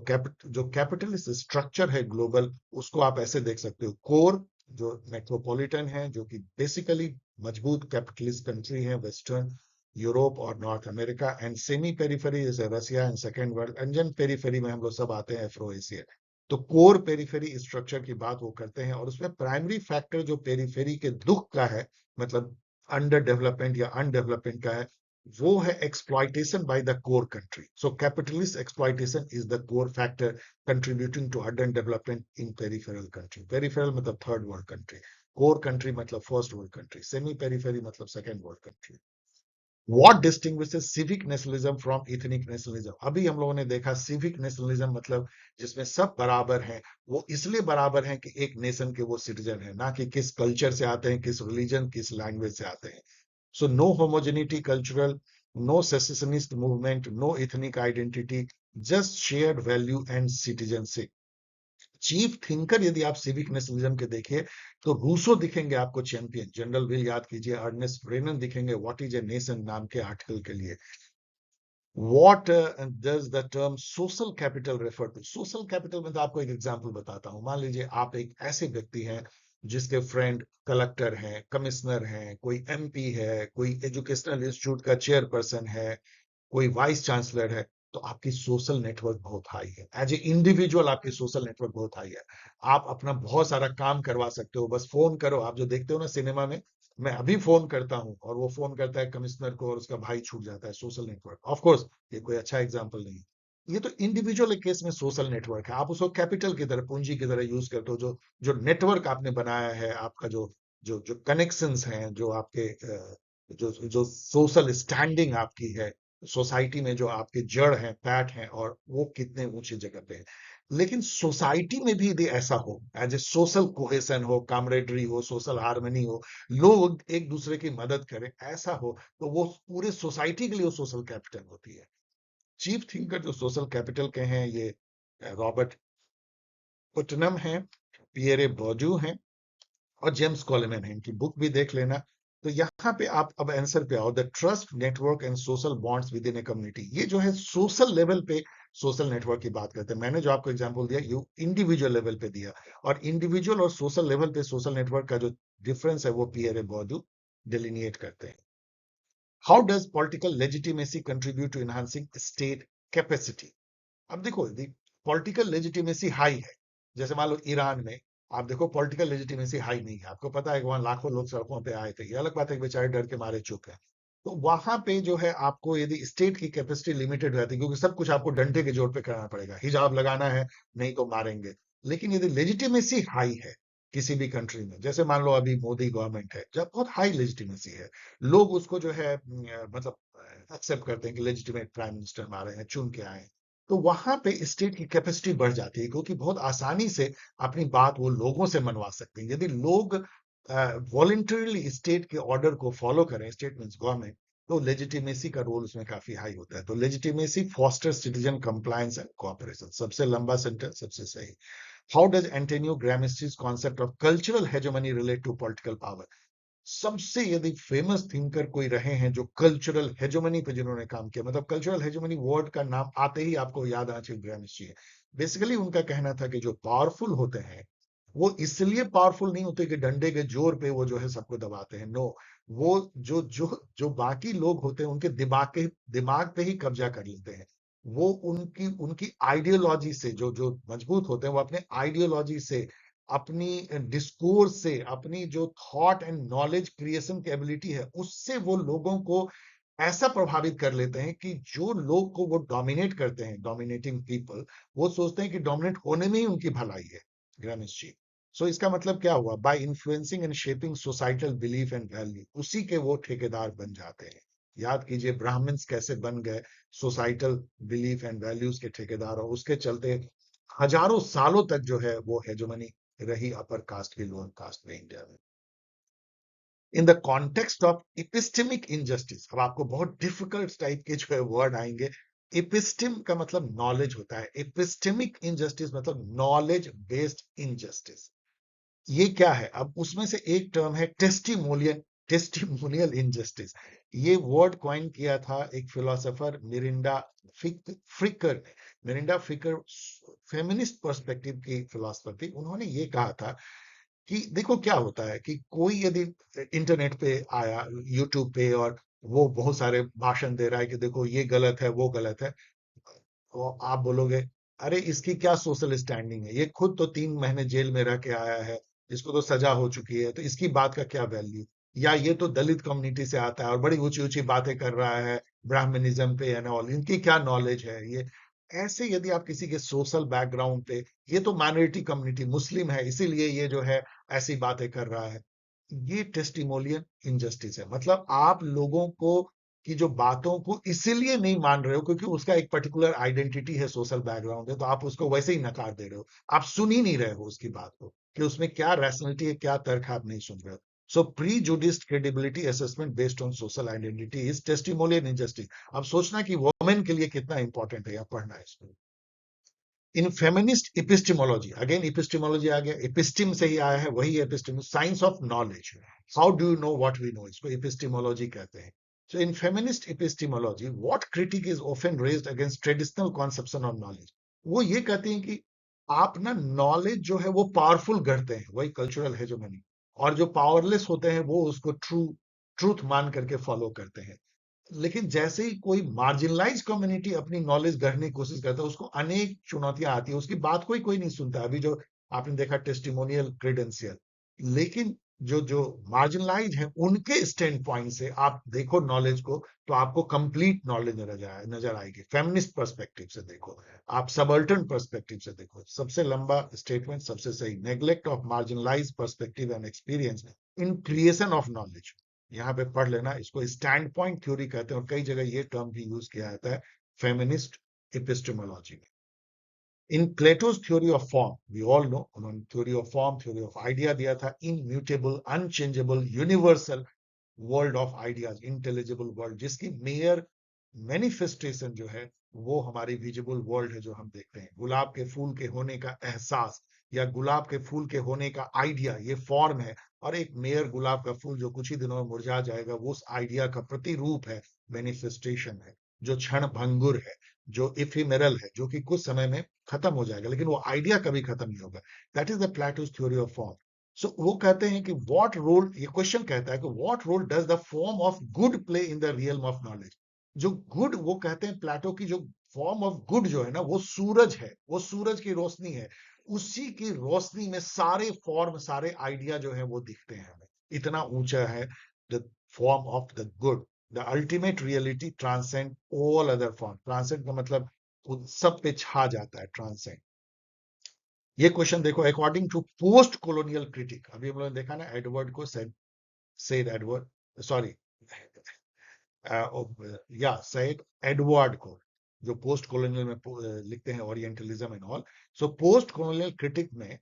कैपिटलिस्ट स्ट्रक्चर है ग्लोबल, उसको आप ऐसे देख सकते हो। कोर जो मेट्रोपॉलिटन है, जो कि बेसिकली मजबूत कैपिटलिस्ट कंट्री है, वेस्टर्न यूरोप और north America. And semi periphery जैसे रसिया एंड सेकेंड वर्ल्ड। अंजन पेरिफेरी में हम लोग सब आते हैं, अफ्रो एशिया। तो कोर पेरिफेरी स्ट्रक्चर की बात वो करते हैं, और उसमें प्राइमरी फैक्टर जो पेरिफेरी के दुख का है, मतलब अंडर डेवलपमेंट या अनडेवलपमेंट का है, वो है exploitation by the core country. So capitalist exploitation is the core factor contributing to under development in peripheral country. Peripheral मतलब third world country, core country मतलब first world country, semi periphery मतलब second world country. What distinguishes civic nationalism from ethnic nationalism? अभी हम लोगों ने देखा civic nationalism मतलब जिसमें सब बराबर हैं, वो इसलिए बराबर हैं कि एक नेशन के वो सिटीजन है, ना कि किस कल्चर से आते हैं, किस रिलीजन, किस लैंग्वेज से आते हैं। So no homogeneity cultural, no secessionist movement, no ethnic identity, just shared value and citizenship. Chief thinker यदि आप सिविक नेशनलिज्म के देखिए, तो रूसो दिखेंगे आपको चैंपियन, जनरल विल याद कीजिए, अर्नेस्ट ब्रेनन दिखेंगे व्हाट इज ए नेशन नाम के आर्टिकल के लिए। What does the term social capital refer to? Social capital में तो आपको एक एग्जांपल बताता हूं। मान लीजिए आप एक ऐसे व्यक्ति हैं जिसके फ्रेंड कलेक्टर हैं, कमिश्नर हैं, कोई एमपी है, कोई एजुकेशनल इंस्टीट्यूट का चेयरपर्सन है, कोई वाइस चांसलर है। तो आपकी सोशल नेटवर्क बहुत हाई है। एज ए इंडिविजुअल आपकी सोशल नेटवर्क बहुत हाई है। आप अपना बहुत सारा काम करवा सकते हो, बस फोन करो। आप जो देखते हो ना सिनेमा में, मैं अभी फोन करता हूं और वो फोन करता है कमिश्नर को और उसका भाई छूट जाता है। Social network. ऑफ कोर्स ये कोई अच्छा एग्जांपल नहीं है। ये तो इंडिविजुअल केस में सोशल नेटवर्क है। आप उसको कैपिटल की तरह, पूंजी की तरह यूज करते हो। जो जो नेटवर्क आपने बनाया है, आपका जो जो जो कनेक्शंस हैं, जो आपके जो जो सोशल स्टैंडिंग आपकी है सोसाइटी में, जो आपके जड़ हैं, पैठ हैं, और वो कितने ऊंचे जगह पे है। लेकिन सोसाइटी में भी यदि ऐसा हो, एज ए सोशल कोहेशन हो, कामरेडरी हो, सोशल हार्मनी हो, लोग एक दूसरे की मदद करें, ऐसा हो, तो वो पूरे सोसाइटी के लिए सोशल कैपिटल होती है। चीफ थिंकर जो सोशल कैपिटल के हैं, ये रॉबर्ट पुटनम हैं, पियरे बॉर्ड्यू हैं, और जेम्स कॉलेमैन है। इनकी बुक भी देख लेना। तो यहाँ पे आप अब आंसर पे आओ। The trust network and social bonds with in a community, ये जो है सोशल लेवल पे सोशल नेटवर्क की बात करते हैं। मैंने जो आपको एग्जांपल दिया यू इंडिविजुअल लेवल पे दिया, और इंडिविजुअल और सोशल लेवल पे सोशल नेटवर्क का जो डिफरेंस है वो पियरे बॉर्डू डिलिनिएट करते हैं। How does political legitimacy contribute to enhancing state capacity? अब देखो, यदि पॉलिटिकल लेजिटिमेसी हाई है, जैसे मान लो ईरान में, आप देखो पॉलिटिकल लेजिटिमेसी हाई नहीं है। आपको पता है कि वहां लाखों लोग सड़कों पे आए थे, ये अलग बात है कि बेचारे डर के मारे चुप है। तो वहां पे जो है आपको यदि स्टेट की कैपेसिटी लिमिटेड रहती है, क्योंकि सब कुछ आपको डंडे के जोर पे करना पड़ेगा, हिजाब लगाना है, नहीं तो मारेंगे। लेकिन यदि लेजिटिमेसी हाई है किसी भी कंट्री में, जैसे मान लो अभी मोदी गवर्नमेंट है, जब बहुत हाई लेजिटिमेसी है, लोग उसको जो है मतलब एक्सेप्ट करते हैं कि लेजिटिमेट प्राइम मिनिस्टर हमारे हैं, चुन के आए हैं। तो वहां पे स्टेट की कैपेसिटी बढ़ जाती है, क्योंकि बहुत आसानी से अपनी बात वो लोगों से मनवा सकते हैं। यदि लोग वॉलंटरीली स्टेट के ऑर्डर को फॉलो करें, स्टेट मीन्स गवर्नमेंट, तो लेजिटिमेसी का रोल उसमें काफी हाई होता है। तो legitimacy foster citizen compliance and cooperation. सबसे लंबा सेंटेंस, सबसे सही। How does Antonio Gramsci's concept of cultural hegemony relate to political power? सबसे यदि फेमस थिंकर कोई रहे हैं जो कल्चरल हेजेमनी पे जिन्होंने काम किया, मतलब कल्चरल हेजेमनी वर्ड का नाम आते ही आपको याद आना चाहिए ग्रामस्की है। बेसिकली उनका कहना था कि जो पावरफुल होते हैं वो इसलिए पावरफुल नहीं होते कि डंडे के जोर पे वो जो है सबको दबाते हैं। नो, वो जो जो जो बाकी लोग होते हैं उनके दिमाग पे ही कब्जा कर लेते हैं। वो उनकी उनकी आइडियोलॉजी से जो जो मजबूत होते हैं, वो अपने आइडियोलॉजी से, अपनी डिस्कोर्स से, अपनी जो थॉट एंड नॉलेज क्रिएशन की एबिलिटी है, उससे वो लोगों को ऐसा प्रभावित कर लेते हैं कि जो लोग को वो डोमिनेट करते हैं, डोमिनेटिंग पीपल, वो सोचते हैं कि डोमिनेट होने में ही उनकी भलाई है। ग्रामिश जी। सो इसका मतलब क्या हुआ? By influencing and shaping societal belief and value, उसी के वो ठेकेदार बन जाते हैं। याद कीजिए ब्राह्मण्स कैसे बन गए सोसाइटल बिलीफ एंड वैल्यूज के ठेकेदार, और उसके चलते हजारों सालों तक जो है वो हेजेमनी रही अपर कास्ट की लोअर कास्ट में इंडिया में। In the context of epistemic injustice, अब आपको बहुत डिफिकल्ट टाइप के जो है वर्ड आएंगे। इपिस्टम का मतलब नॉलेज होता है, इपिस्टेमिक इनजस्टिस मतलब नॉलेज बेस्ड इनजस्टिस। ये क्या है? अब उसमें से एक टर्म है टेस्टिमोनियल, टेस्टिमोनियल इनजस्टिस। ये वर्ड कॉइन किया था एक फिलोसोफर मिरिंडा फ्रिकर ने। मिरिंडा फ्रिकर फेमिनिस्ट पर्सपेक्टिव की फिलोसफर थी। उन्होंने ये कहा था कि देखो क्या होता है कि कोई यदि इंटरनेट पे आया, यूट्यूब पे, और वो बहुत सारे भाषण दे रहा है कि देखो ये गलत है, वो गलत है, तो आप बोलोगे अरे इसकी क्या सोशल स्टैंडिंग है, ये खुद तो 3 महीने जेल में रह के आया है, इसको तो सजा हो चुकी है, तो इसकी बात का क्या वैल्यू? या ये तो दलित कम्युनिटी से आता है और बड़ी ऊंची ऊंची बातें कर रहा है ब्राह्मणिज्म पे एंड ऑल, इनकी क्या नॉलेज है ये? ऐसे यदि आप किसी के सोशल बैकग्राउंड पे, ये तो माइनॉरिटी कम्युनिटी मुस्लिम है इसीलिए ये जो है ऐसी बातें कर रहा है, ये टेस्टिमोनियल इनजस्टिस है। मतलब आप लोगों को की जो बातों को इसीलिए नहीं मान रहे हो क्योंकि उसका एक पर्टिकुलर आइडेंटिटी है, सोशल बैकग्राउंड है, तो आप उसको वैसे ही नकार दे रहे हो। आप सुन ही नहीं रहे हो उसकी बात को कि उसमें क्या रैशनलिटी है, क्या तर्क है, आप नहीं सुन रहे हो। So prejudiced credibility assessment based on social identity is testimonial injustice. अब सोचना कि वुमेन के लिए कितना इंपॉर्टेंट है, या पढ़ना है इसको। In feminist epistemology, again epistemology आ गया, इपिस्टिम से ही आया है, वही episteme, science of knowledge. How do you know what we know, इसको इपिस्टेमोलॉजी कहते हैं। So in feminist epistemology, what critique is often raised against traditional conception of knowledge? वो ये कहते हैं कि आप ना नॉलेज जो है वो पावरफुल गढ़ते हैं, वही कल्चरल हेजेमनी, और जो पावरलेस होते हैं वो उसको ट्रूथ मान करके फॉलो करते हैं। लेकिन जैसे ही कोई मार्जिनलाइज कम्युनिटी अपनी नॉलेज गढ़ने की कोशिश करता है, उसको अनेक चुनौतियां आती है, उसकी बात कोई कोई नहीं सुनता। अभी जो आपने देखा टेस्टिमोनियल क्रेडेंशियल, लेकिन जो जो मार्जिनलाइज है उनके स्टैंड पॉइंट से आप देखो नॉलेज को, तो आपको कंप्लीट नॉलेज नजर आएगी। फेमिनिस्ट पर्सपेक्टिव से देखो, आप सबल्टन पर्सपेक्टिव से देखो, सबसे लंबा स्टेटमेंट सबसे सही, neglect of marginalise perspective and experience in creation of knowledge. यहाँ पे पढ़ लेना, इसको स्टैंड पॉइंट थ्योरी कहते हैं, और कई जगह ये टर्म भी यूज किया जाता है फेमिनिस्ट एपिस्टेमोलॉजी में। In Plato's theory of form, we all know, उन्होंने theory of form, theory of idea दिया था, immutable, unchangeable, universal world of ideas, intelligible world, जिसकी मेयर मैनिफेस्टेशन जो है वो हमारी विजिबल वर्ल्ड है जो हम देखते हैं। गुलाब के फूल के होने का एहसास या गुलाब के फूल के होने का आइडिया, ये फॉर्म है, और एक मेयर गुलाब का फूल जो कुछ ही दिनों में मुरझा जाएगा, वो उस आइडिया का प्रतिरूप है, मैनिफेस्टेशन है, जो क्षण भंगुर है, जो इफिमेरल है, जो कि कुछ समय में खत्म हो जाएगा, लेकिन वो आइडिया कभी खत्म नहीं होगा। That is the Plato's theory of form. So वो कहते हैं कि व्हाट रोल, ये क्वेश्चन कहता है कि what role does the form of good play in the realm of knowledge. जो गुड, वो कहते हैं प्लेटो की जो फॉर्म ऑफ गुड जो है ना, वो सूरज है, वो सूरज की रोशनी है, उसी की रोशनी में सारे फॉर्म, सारे आइडिया जो है वो दिखते हैं हमें। इतना ऊंचा है the form of the good, the ultimate reality transcend all other form. Transcend का मतलब उन सब पे छा जाता है, ट्रांसेंड। ये क्वेश्चन देखो, according to post colonial critic, अभी हम लोगों ने देखा ना एडवर्ड को, सेड एडवर्ड, सॉरी, या सेड एडवर्ड को, जो पोस्ट कॉलोनियल में लिखते हैं orientalism and all. So post colonial critic में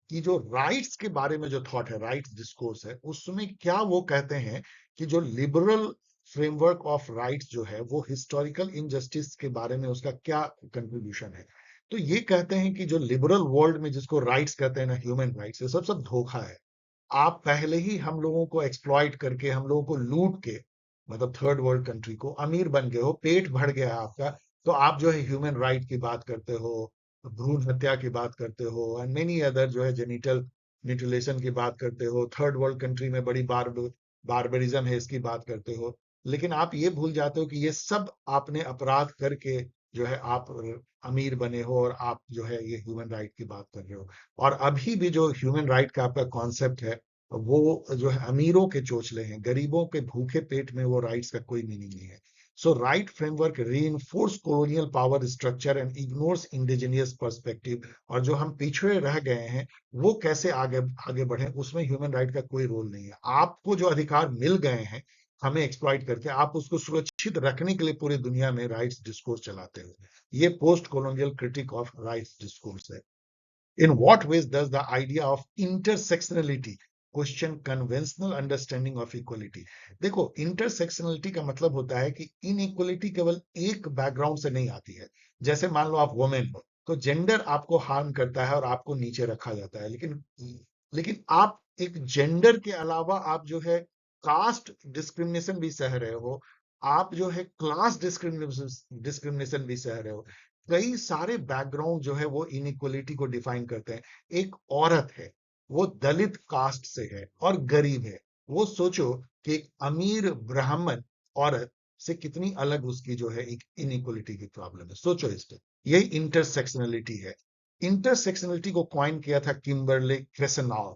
कि जो राइट्स के बारे में जो थॉट है, राइट्स डिस्कोर्स है, उसमें क्या वो कहते हैं कि जो लिबरल फ्रेमवर्क ऑफ राइट्स जो है वो हिस्टोरिकल इनजस्टिस के बारे में उसका क्या कंट्रीब्यूशन है। तो ये कहते हैं कि जो लिबरल वर्ल्ड में जिसको राइट्स कहते हैं ना, ह्यूमन राइट्स, ये सब सब धोखा है। आप पहले ही हम लोगों को एक्सप्लॉइट करके, हम लोगों को लूट के, मतलब थर्ड वर्ल्ड कंट्री को, अमीर बन गए हो, पेट भर गया है आपका, तो आप जो है ह्यूमन राइट की बात करते हो, भ्रूण हत्या की बात करते हो, एंड मेनी अदर जो है जेनिटल म्यूटिलेशन की बात करते हो, थर्ड वर्ल्ड कंट्री में बड़ी बारबरिज्म है इसकी बात करते हो। लेकिन आप ये भूल जाते हो कि ये सब आपने अपराध करके जो है आप अमीर बने हो, और आप जो है ये ह्यूमन राइट की बात कर रहे हो। और अभी भी जो ह्यूमन राइट का आपका कॉन्सेप्ट है वो जो है अमीरों के चोचले हैं, गरीबों के भूखे पेट में वो राइट्स का कोई मीनिंग नहीं है। So right framework reinforce colonial power structure and ignores indigenous perspective. और जो हम पिछड़े रह गए हैं वो कैसे आगे आगे बढ़े, उसमें ह्यूमन राइट का कोई रोल नहीं है। आपको जो अधिकार मिल गए हैं हमें एक्सप्लॉइट करके, आप उसको सुरक्षित रखने के लिए पूरी दुनिया में राइट्स डिस्कोर्स चलाते हो। ये post colonial critic of rights discourse है। In what ways does the idea of intersectionality question conventional understanding of equality? देखो, इंटरसेक्शनलिटी का मतलब होता है कि इनइक्वलिटी केवल एक बैकग्राउंड से नहीं आती है। जैसे मान लो आप वुमेन हो, तो जेंडर आपको हार्म करता है और आपको नीचे रखा जाता है, लेकिन आप एक जेंडर के अलावा आप जो है कास्ट डिस्क्रिमिनेशन भी सह रहे हो, आप जो है क्लास डिस्क्रिमिनेशन भी सह रहे हो। कई सारे बैकग्राउंड जो है वो इनइक्वलिटी को डिफाइन करते हैं। एक औरत है, वो दलित कास्ट से है और गरीब है, वो सोचो कि एक अमीर ब्राह्मण औरत से कितनी अलग उसकी जो है एक इनइक्वलिटी की प्रॉब्लम है। सोचो इस पे, यही इंटरसेक्शनलिटी है। इंटरसेक्शनलिटी को कॉइन किया था किम्बरले क्रेसनॉव,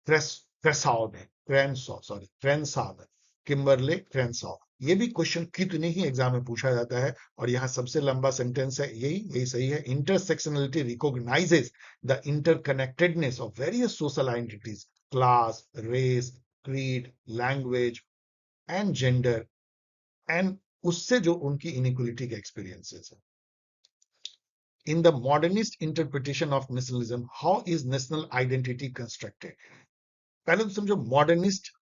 क्रेसॉव ने, क्रैनसॉ सॉरी क्रैनसॉ ने, किम्बरले क्रैनसॉ। ये भी क्वेश्चन कितने ही एग्जाम में पूछा जाता है, और यहाँ सबसे लंबा सेंटेंस है, यही यही सही है। Intersectionality recognizes the interconnectedness of various social identities, class, race, creed, language and gender, and उससे जो उनकी इनइक्वलिटी के एक्सपीरियंसेस है। In the modernist interpretation of nationalism, how is national identity constructed? पहले तो समझो modernist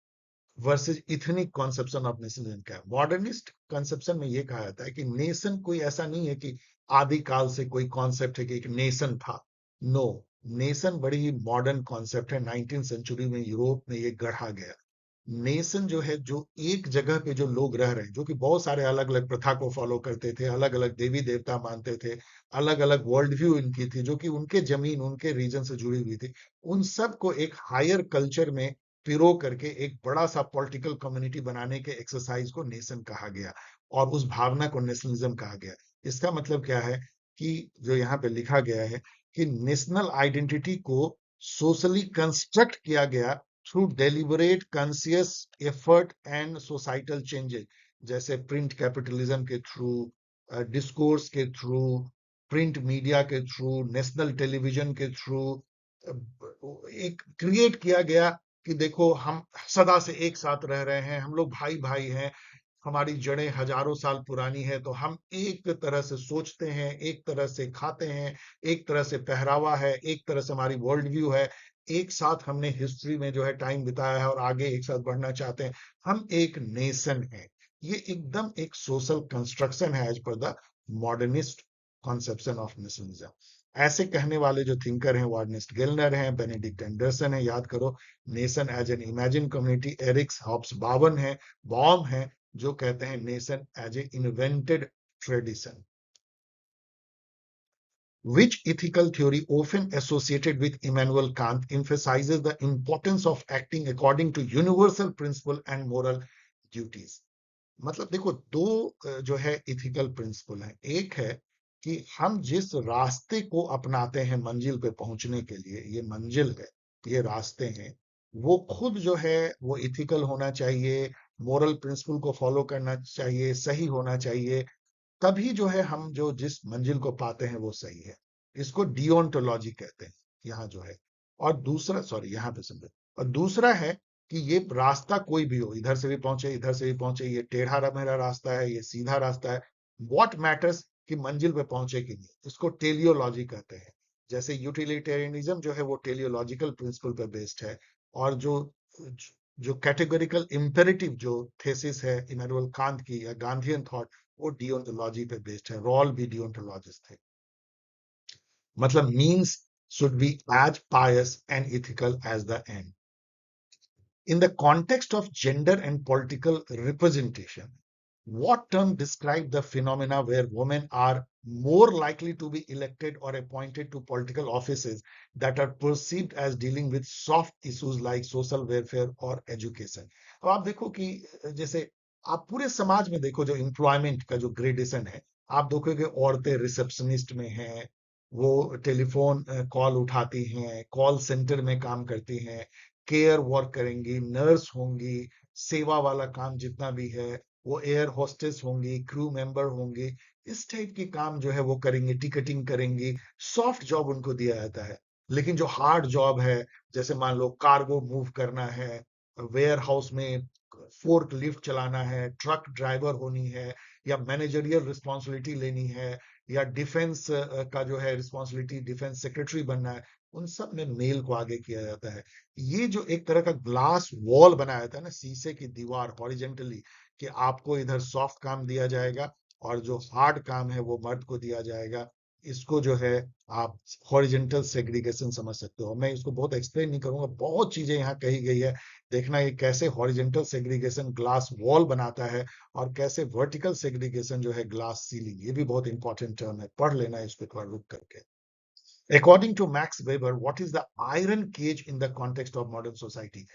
versus ethnic conception of nationalism क्या है। मॉडर्निस्ट कंसेप्शन में ये कहा जाता है कि नेशन कोई ऐसा नहीं है कि आदिकाल से कोई कॉन्सेप्ट है कि एक नेशन था। नो, नेशन बड़ी ही मॉडर्न कॉन्सेप्ट है, 19th सेंचुरी में यूरोप में ये गढ़ा गया। नेशन जो है, जो एक जगह पे जो लोग रह रहे हैं, जो कि बहुत सारे अलग अलग प्रथा को फॉलो करते थे, अलग अलग देवी देवता मानते थे, अलग अलग वर्ल्ड व्यू इनकी थी, जो कि उनके जमीन उनके रीजन से जुड़ी हुई थी, उन सब को एक हायर कल्चर में पिरो करके एक बड़ा सा पॉलिटिकल कम्युनिटी बनाने के एक्सरसाइज को नेशन कहा गया, और उस भावना को नेशनलिज्म कहा गया। इसका मतलब क्या है कि जो यहाँ पे लिखा गया है कि नेशनल आइडेंटिटी को सोशली कंस्ट्रक्ट किया गया through deliberate conscious effort and societal changes, जैसे प्रिंट कैपिटलिज्म के थ्रू, डिस्कोर्स के थ्रू, प्रिंट मीडिया के थ्रू, नेशनल टेलीविजन के थ्रू, एक क्रिएट किया गया कि देखो हम सदा से एक साथ रह रहे हैं, हम लोग भाई भाई हैं, हमारी जड़ें हजारों साल पुरानी है, तो हम एक तरह से सोचते हैं, एक तरह से खाते हैं, एक तरह से पहरावा है, एक तरह से हमारी वर्ल्ड व्यू है, एक साथ हमने हिस्ट्री में जो है टाइम बिताया है और आगे एक साथ बढ़ना चाहते हैं, हम एक नेशन है। ये एकदम एक सोशल कंस्ट्रक्शन है as per the modernist conception of nationalism. ऐसे कहने वाले जो थिंकर हैं वो अर्नेस्ट गेलनर हैं, बेनेडिक्ट एंडरसन है, याद करो। Nation as an imagine community Eric's Hobsbawm है, बॉम है, जो कहते हैं nation as a invented tradition. Which ethical theory, often associated with Immanuel Kant, emphasizes the importance of acting according to universal principle and moral duties? मतलब देखो, दो जो है इथिकल प्रिंसिपल है। एक है कि हम जिस रास्ते को अपनाते हैं मंजिल पे पहुंचने के लिए, ये मंजिल है, ये रास्ते हैं, वो खुद जो है वो इथिकल होना चाहिए, मोरल प्रिंसिपल को फॉलो करना चाहिए, सही होना चाहिए, तभी जो है हम जो जिस मंजिल को पाते हैं वो सही है। इसको डियोन्टोलॉजी कहते हैं यहाँ जो है। और दूसरा, सॉरी यहाँ पे समझे, और दूसरा है कि ये रास्ता कोई भी हो, इधर से भी पहुंचे इधर से भी पहुंचे, ये टेढ़ा मेरा रास्ता है, ये सीधा रास्ता है, व्हाट मैटर्स कि मंजिल पे पहुंचे कि नहीं, इसको टेलियोलॉजी कहते हैं। जैसे यूटिलिटेरियनिज्म जो है वो टेलियोलॉजिकल प्रिंसिपल पे बेस्ड है, और जो जो कैटेगोरिकल इंपेरेटिव जो थेसिस है इमैनुअल कांत की या गांधीयन थॉट, वो डियोन्टोलॉजी पे बेस्ड है। रॉल भी डियोन्टोलॉजिस्ट थे। मतलब means should be as pious and ethical as the end. In the context of gender and political representation, what term describe the phenomena where women are more likely to be elected or appointed to political offices that are perceived as dealing with soft issues like social welfare or education? अब आप देखो कि जैसे आप पूरे समाज में देखो, जो एम्प्लॉयमेंट का जो ग्रेडेशन है, आप देखोगे औरतें रिसेप्शनिस्ट में हैं, वो टेलीफोन कॉल उठाती हैं, कॉल सेंटर में काम करती हैं, केयर वर्क करेंगी, नर्स होंगी, सेवा वाला काम जितना भी है, वो एयर होस्टेस होंगी, क्रू मेंबर होंगे, इस टाइप के काम जो है वो करेंगे, टिकटिंग करेंगी, सॉफ्ट जॉब उनको दिया जाता है। लेकिन जो हार्ड जॉब है, जैसे मान लो कार्गो मूव करना है, वेयर हाउस में फोर्क लिफ्ट चलाना है, ट्रक ड्राइवर होनी है, या मैनेजरियल रिस्पॉन्सिबिलिटी लेनी है, या डिफेंस का जो है रिस्पॉन्सिबिलिटी, डिफेंस सेक्रेटरी बनना है, उन सब में मेल को आगे किया जाता है। ये जो एक तरह का ग्लास वॉल बनाया जाता है ना, शीशे की दीवार हॉरिजेंटली, कि आपको इधर सॉफ्ट काम दिया जाएगा और जो हार्ड काम है वो मर्द को दिया जाएगा, इसको जो है आप हॉरिजेंटल सेग्रीगेशन समझ सकते हो। मैं इसको बहुत एक्सप्लेन नहीं करूंगा, बहुत चीजें यहाँ कही गई है। देखना ये कैसे हॉरिजेंटल सेग्रीगेशन ग्लास वॉल बनाता है, और कैसे वर्टिकल सेग्रीगेशन जो है ग्लास सीलिंग, ये भी बहुत इंपॉर्टेंट टर्म है, पढ़ लेना इसको थोड़ा रुक करके। According to Max Weber, what is the iron cage in the context of modern society?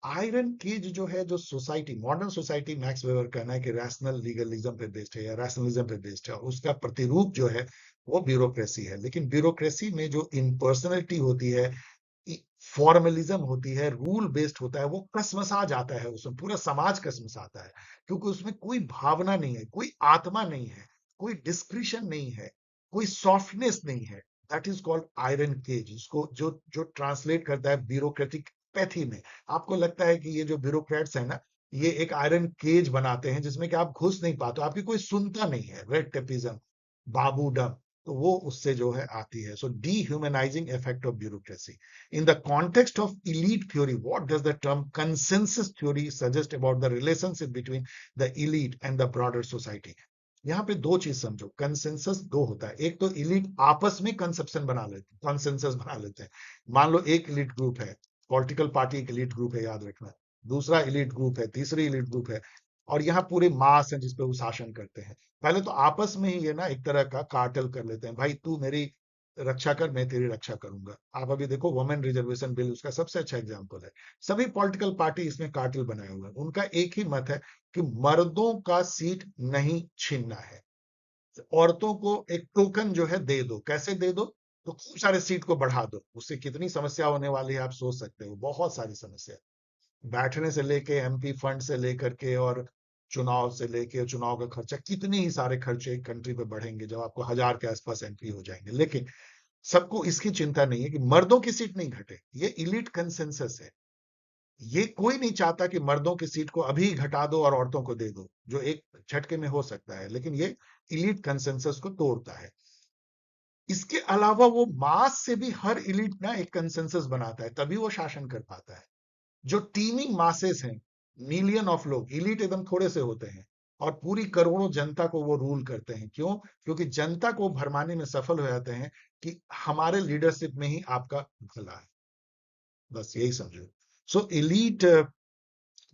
Iron cage जो है, जो society, modern society, Max Weber कहना है कि रैशनल लीगलिज्म पे बेस्ड है या रैशनलिज्म पे बेस्ड है, और उसका प्रतिरूप जो है वो ब्यूरोक्रेसी है। लेकिन ब्यूरोक्रेसी में जो इम्पर्सनलिटी होती है, फॉर्मलिज्म होती है, रूल बेस्ड होता है, वो कसमसा जाता है, उसमें पूरा समाज कसमसाता है, क्योंकि उसमें कोई भावना नहीं है, कोई आत्मा नहीं है, कोई डिस्क्रिशन नहीं है, कोई सॉफ्टनेस नहीं है। That is called iron cage, इसको जो जो ट्रांसलेट करता है ब्यूरोक्रेटिक पैथी में। आपको लगता है कि ये जो ब्यूरोक्रेट्स है ना, ये एक आयरन केज बनाते हैं जिसमें कि आप घुस नहीं पाते, आपकी कोई सुनता नहीं है, रेड टेपिज्म, बाबूडम, तो वो उससे जो है आती है। सो dehumanizing effect of bureaucracy. In the context of elite theory, what does the term consensus theory suggest about the relationship between the elite and the broader society? यहाँ पे दो चीज समझो, कंसेंसस दो होता है। एक तो इलीट आपस में कंसेप्शन बना लेते हैं, कंसेंसस बना लेते हैं। मान लो एक इलीट ग्रुप है, पॉलिटिकल पार्टी एक इलीट ग्रुप है, याद रखना। दूसरा इलीट ग्रुप है, तीसरी इलीट ग्रुप है, और यहाँ पूरे मास हैं जिसपे वो शासन करते हैं। पहले तो आपस में ही ये ना एक तरह का कार्टेल कर लेते हैं, भाई तू मेरी रक्षा कर, मैं तेरी रक्षा करूंगा। आप अभी देखो वुमेन रिजर्वेशन बिल उसका सबसे अच्छा एग्जाम्पल है। सभी पॉलिटिकल पार्टी इसमें कार्टेल बनाए हुए हैं। उनका एक ही मत है कि मर्दों का सीट नहीं छीनना है, औरतों को एक टोकन जो है दे दो। कैसे दे दो? तो खूब सारे सीट को बढ़ा दो। उससे कितनी समस्या होने वाली है आप सोच सकते हो, बहुत सारी समस्या। बैठने से लेके एमपी फंड से लेकर के और चुनाव से लेके चुनाव का खर्चा, कितने ही सारे खर्चे एक कंट्री पे बढ़ेंगे जब आपको 1000 के आसपास एमपी हो जाएंगे। लेकिन सबको इसकी चिंता नहीं है कि मर्दों की सीट नहीं घटे। ये इलीट कंसेंसस है। ये कोई नहीं चाहता कि मर्दों की सीट को अभी घटा दो और औरतों को दे दो, जो एक झटके में हो सकता है, लेकिन ये इलीट कंसेंसस को तोड़ता है। इसके अलावा वो मास से भी हर इलीट ना एक कंसेंसस बनाता है, तभी वो शासन कर पाता है। जो टीमिंग मासेस हैं, मिलियन ऑफ लोग, इलीट एकदम थोड़े से होते हैं, और पूरी करोड़ों जनता को वो रूल करते हैं। क्यों? क्योंकि जनता को भरमाने में सफल हो जाते हैं कि हमारे लीडरशिप में ही आपका भला है। बस यही समझो। So elite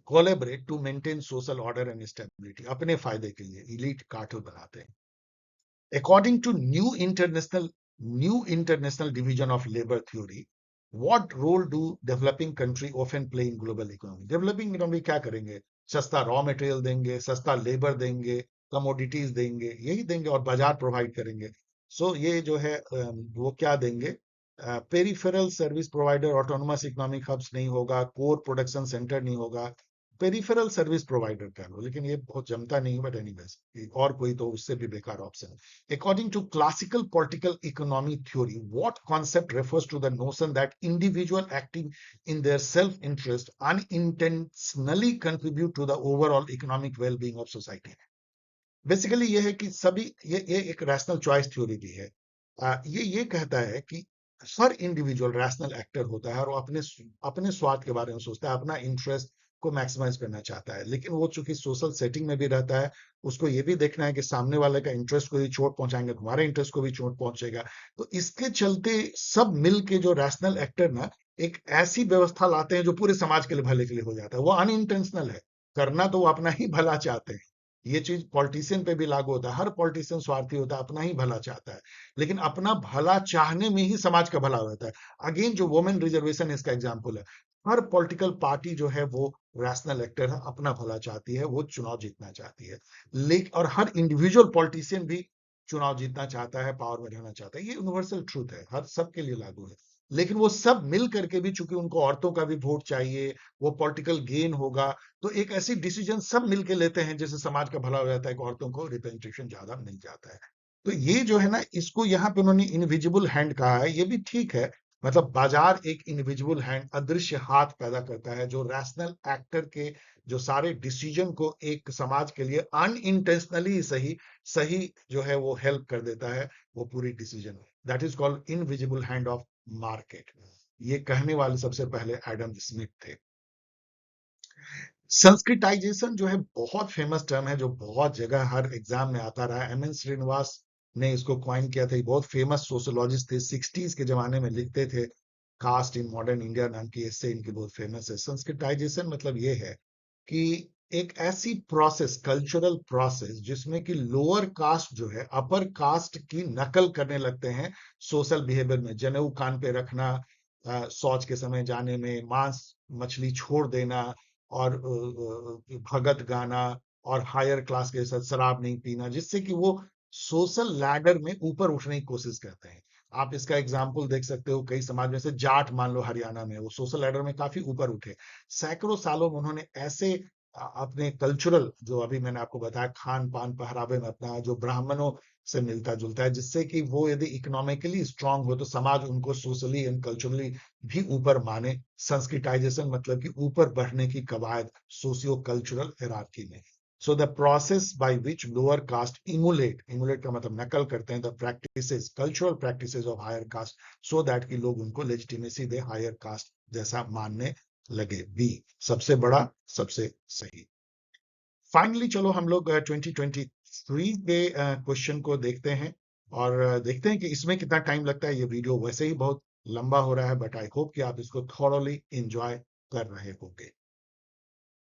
collaborate to maintain social order and stability. अपने फायदे के लिए इलीट कार्टेल बनाते हैं। According to new international division of labor theory, what role do developing country often play in global economy? Developing economy क्या करेंगे? सस्ता raw material देंगे, सस्ता लेबर देंगे, कमोडिटीज देंगे, यही देंगे, और बाजार प्रोवाइड करेंगे। सो ये जो है वो क्या देंगे? Peripheral service provider, autonomous economic hubs नहीं होगा, कोर प्रोडक्शन सेंटर नहीं होगा, पेरिफेरल सर्विस प्रोवाइडर कह लो, लेकिन ये बहुत जमता नहीं है, बट एनीवेज और कोई तो उससे भी बेकार ऑप्शन है। According to classical political economy theory, what concept refers to the notion that individual acting in their self-interest unintentionally contribute to the overall economic well-being of society? Basically ये है कि सभी ये एक रैशनल चॉइस थ्योरी भी है। ये कहता है कि हर इंडिविजुअल रैशनल एक्टर होता है और वो अपने अपने स्वार्थ के बारे में सोचता है, अपना इंटरेस्ट को मैक्सिमाइज करना चाहता है। लेकिन वो चूंकि सोशल सेटिंग में भी रहता है, उसको ये भी देखना है कि सामने वाले का इंटरेस्ट को भी चोट पहुंचाएंगे, तुम्हारे इंटरेस्ट को भी चोट पहुंचेगा। तो इसके चलते सब मिल के जो रैशनल एक्टर ना एक ऐसी व्यवस्था लाते हैं जो पूरे समाज के लिए भले के लिए हो जाता है। वो अनइंटेंशनल है, करना तो वो अपना ही भला चाहते हैं। ये चीज पॉलिटिशियन पे भी लागू होता है। हर पॉलिटिशियन स्वार्थी होता है, अपना ही भला चाहता है, लेकिन अपना भला चाहने में ही समाज का भला होता है। अगेन जो वुमेन रिजर्वेशन इसका एग्जाम्पल है। हर पॉलिटिकल पार्टी जो है वो रैशनल एक्टर है, अपना भला चाहती है, वो चुनाव जीतना चाहती है। लेकिन और हर इंडिविजुअल पॉलिटिशियन भी चुनाव जीतना चाहता है, पावर में रहना चाहता है। ये यूनिवर्सल ट्रूथ है, हर सबके लिए लागू है। लेकिन वो सब मिल करके भी, चूंकि उनको औरतों का भी वोट चाहिए, वो पॉलिटिकल गेन होगा, तो एक ऐसी डिसीजन सब मिलके लेते हैं जिससे समाज का भला हो जाता है कि औरतों को रिप्रेजेंटेशन ज्यादा मिल जाता है। तो ये जो है ना, इसको यहाँ पे उन्होंने इनविजिबल हैंड कहा है। ये भी ठीक है, मतलब बाजार एक इनविजिबल हैंड, अदृश्य हाथ पैदा करता है, जो रैशनल एक्टर के जो सारे डिसीजन को एक समाज के लिए अनइंटेंशनली सही सही जो है वो हेल्प कर देता है, वो पूरी decision. That is called invisible hand of market. ये कहने वाले सबसे पहले एडम स्मिथ थे। संस्कृताइजेशन जो है बहुत फेमस टर्म है, जो बहुत जगह हर एग्जाम में आता रहा है। एम एन श्रीनिवास ने इसको क्वाइन किया था। बहुत फेमस सोशोलॉजिस्ट थे, 60s के जमाने में लिखते थे। कास्ट इन मॉडर्न इंडिया नाम की एस्से इनकी बहुत फेमस है। संस्कृताइजेशन मतलब ये है कि एक ऐसी प्रोसेस, कल्चरल प्रोसेस, जिसमें कि लोअर कास्ट जो है अपर कास्ट की नकल करने लगते हैं सोशल बिहेवियर में। जनेऊ कान पे रखना, शौच के समय जाने में मांस मछली छोड़ देना, और भगत गाना, और हायर क्लास के साथ शराब नहीं पीना, जिससे कि वो सोशल लैडर में ऊपर उठने की कोशिश करते हैं। आप इसका एग्जाम्पल देख सकते हो कई समाज में से। जाट मान लो हरियाणा में, वो सोशल लैडर में काफी ऊपर उठे। सैकड़ों सालों में उन्होंने ऐसे अपने कल्चरल, जो अभी मैंने आपको बताया, खान पान पहरावे में अपना जो ब्राह्मणों से मिलता जुलता है, जिससे कि वो यदि इकोनॉमिकली स्ट्रांग हो तो समाज उनको सोशली एंड कल्चरली भी ऊपर माने। संस्कृताइजेशन मतलब कि ऊपर बढ़ने की कवायद सोशियो कल्चरल हिरार्की में। So the process by which lower caste emulate का मतलब नकल करते हैं, the practices, cultural practices of higher caste, so that कि लोग उनको लेजिटिमेसी दे, हायर कास्ट जैसा मानने लगे। बी सबसे बड़ा, सबसे सही। फाइनली चलो हम लोग 2023 के क्वेश्चन को देखते हैं, और देखते हैं कि इसमें कितना टाइम लगता है। ये वीडियो वैसे ही बहुत लंबा हो रहा है, बट आई होप कि आप इसको थॉरोली एंजॉय कर रहे होंगे।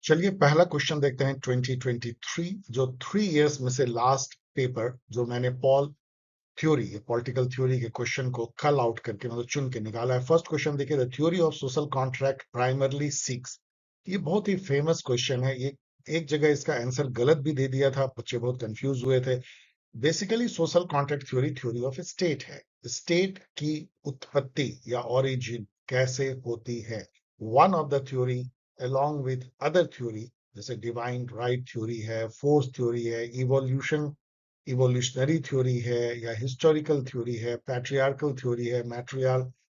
चलिए पहला क्वेश्चन देखते हैं 2023 जो 3 इयर्स में से लास्ट पेपर जो मैंने पॉलिटिकल थ्योरी के क्वेश्चन को कल आउट करके मतलब चुन के निकाला है। फर्स्ट क्वेश्चन देखिए, the theory of social contract primarily seeks. ये बहुत ही फेमस क्वेश्चन है। ये एक जगह इसका आंसर गलत भी दे दिया था, बच्चे बहुत कंफ्यूज हुए थे। Basically social contract theory theory of state है। स्टेट की उत्पत्ति या ओरिजिन कैसे होती है। One of the theory along with other theory, जैसे डिवाइन राइट थ्योरी है, फोर्स थ्योरी है, इवोल्यूशनरी थ्योरी है, या हिस्टोरिकल थ्योरी है, पैट्रियार्कल थ्योरी है,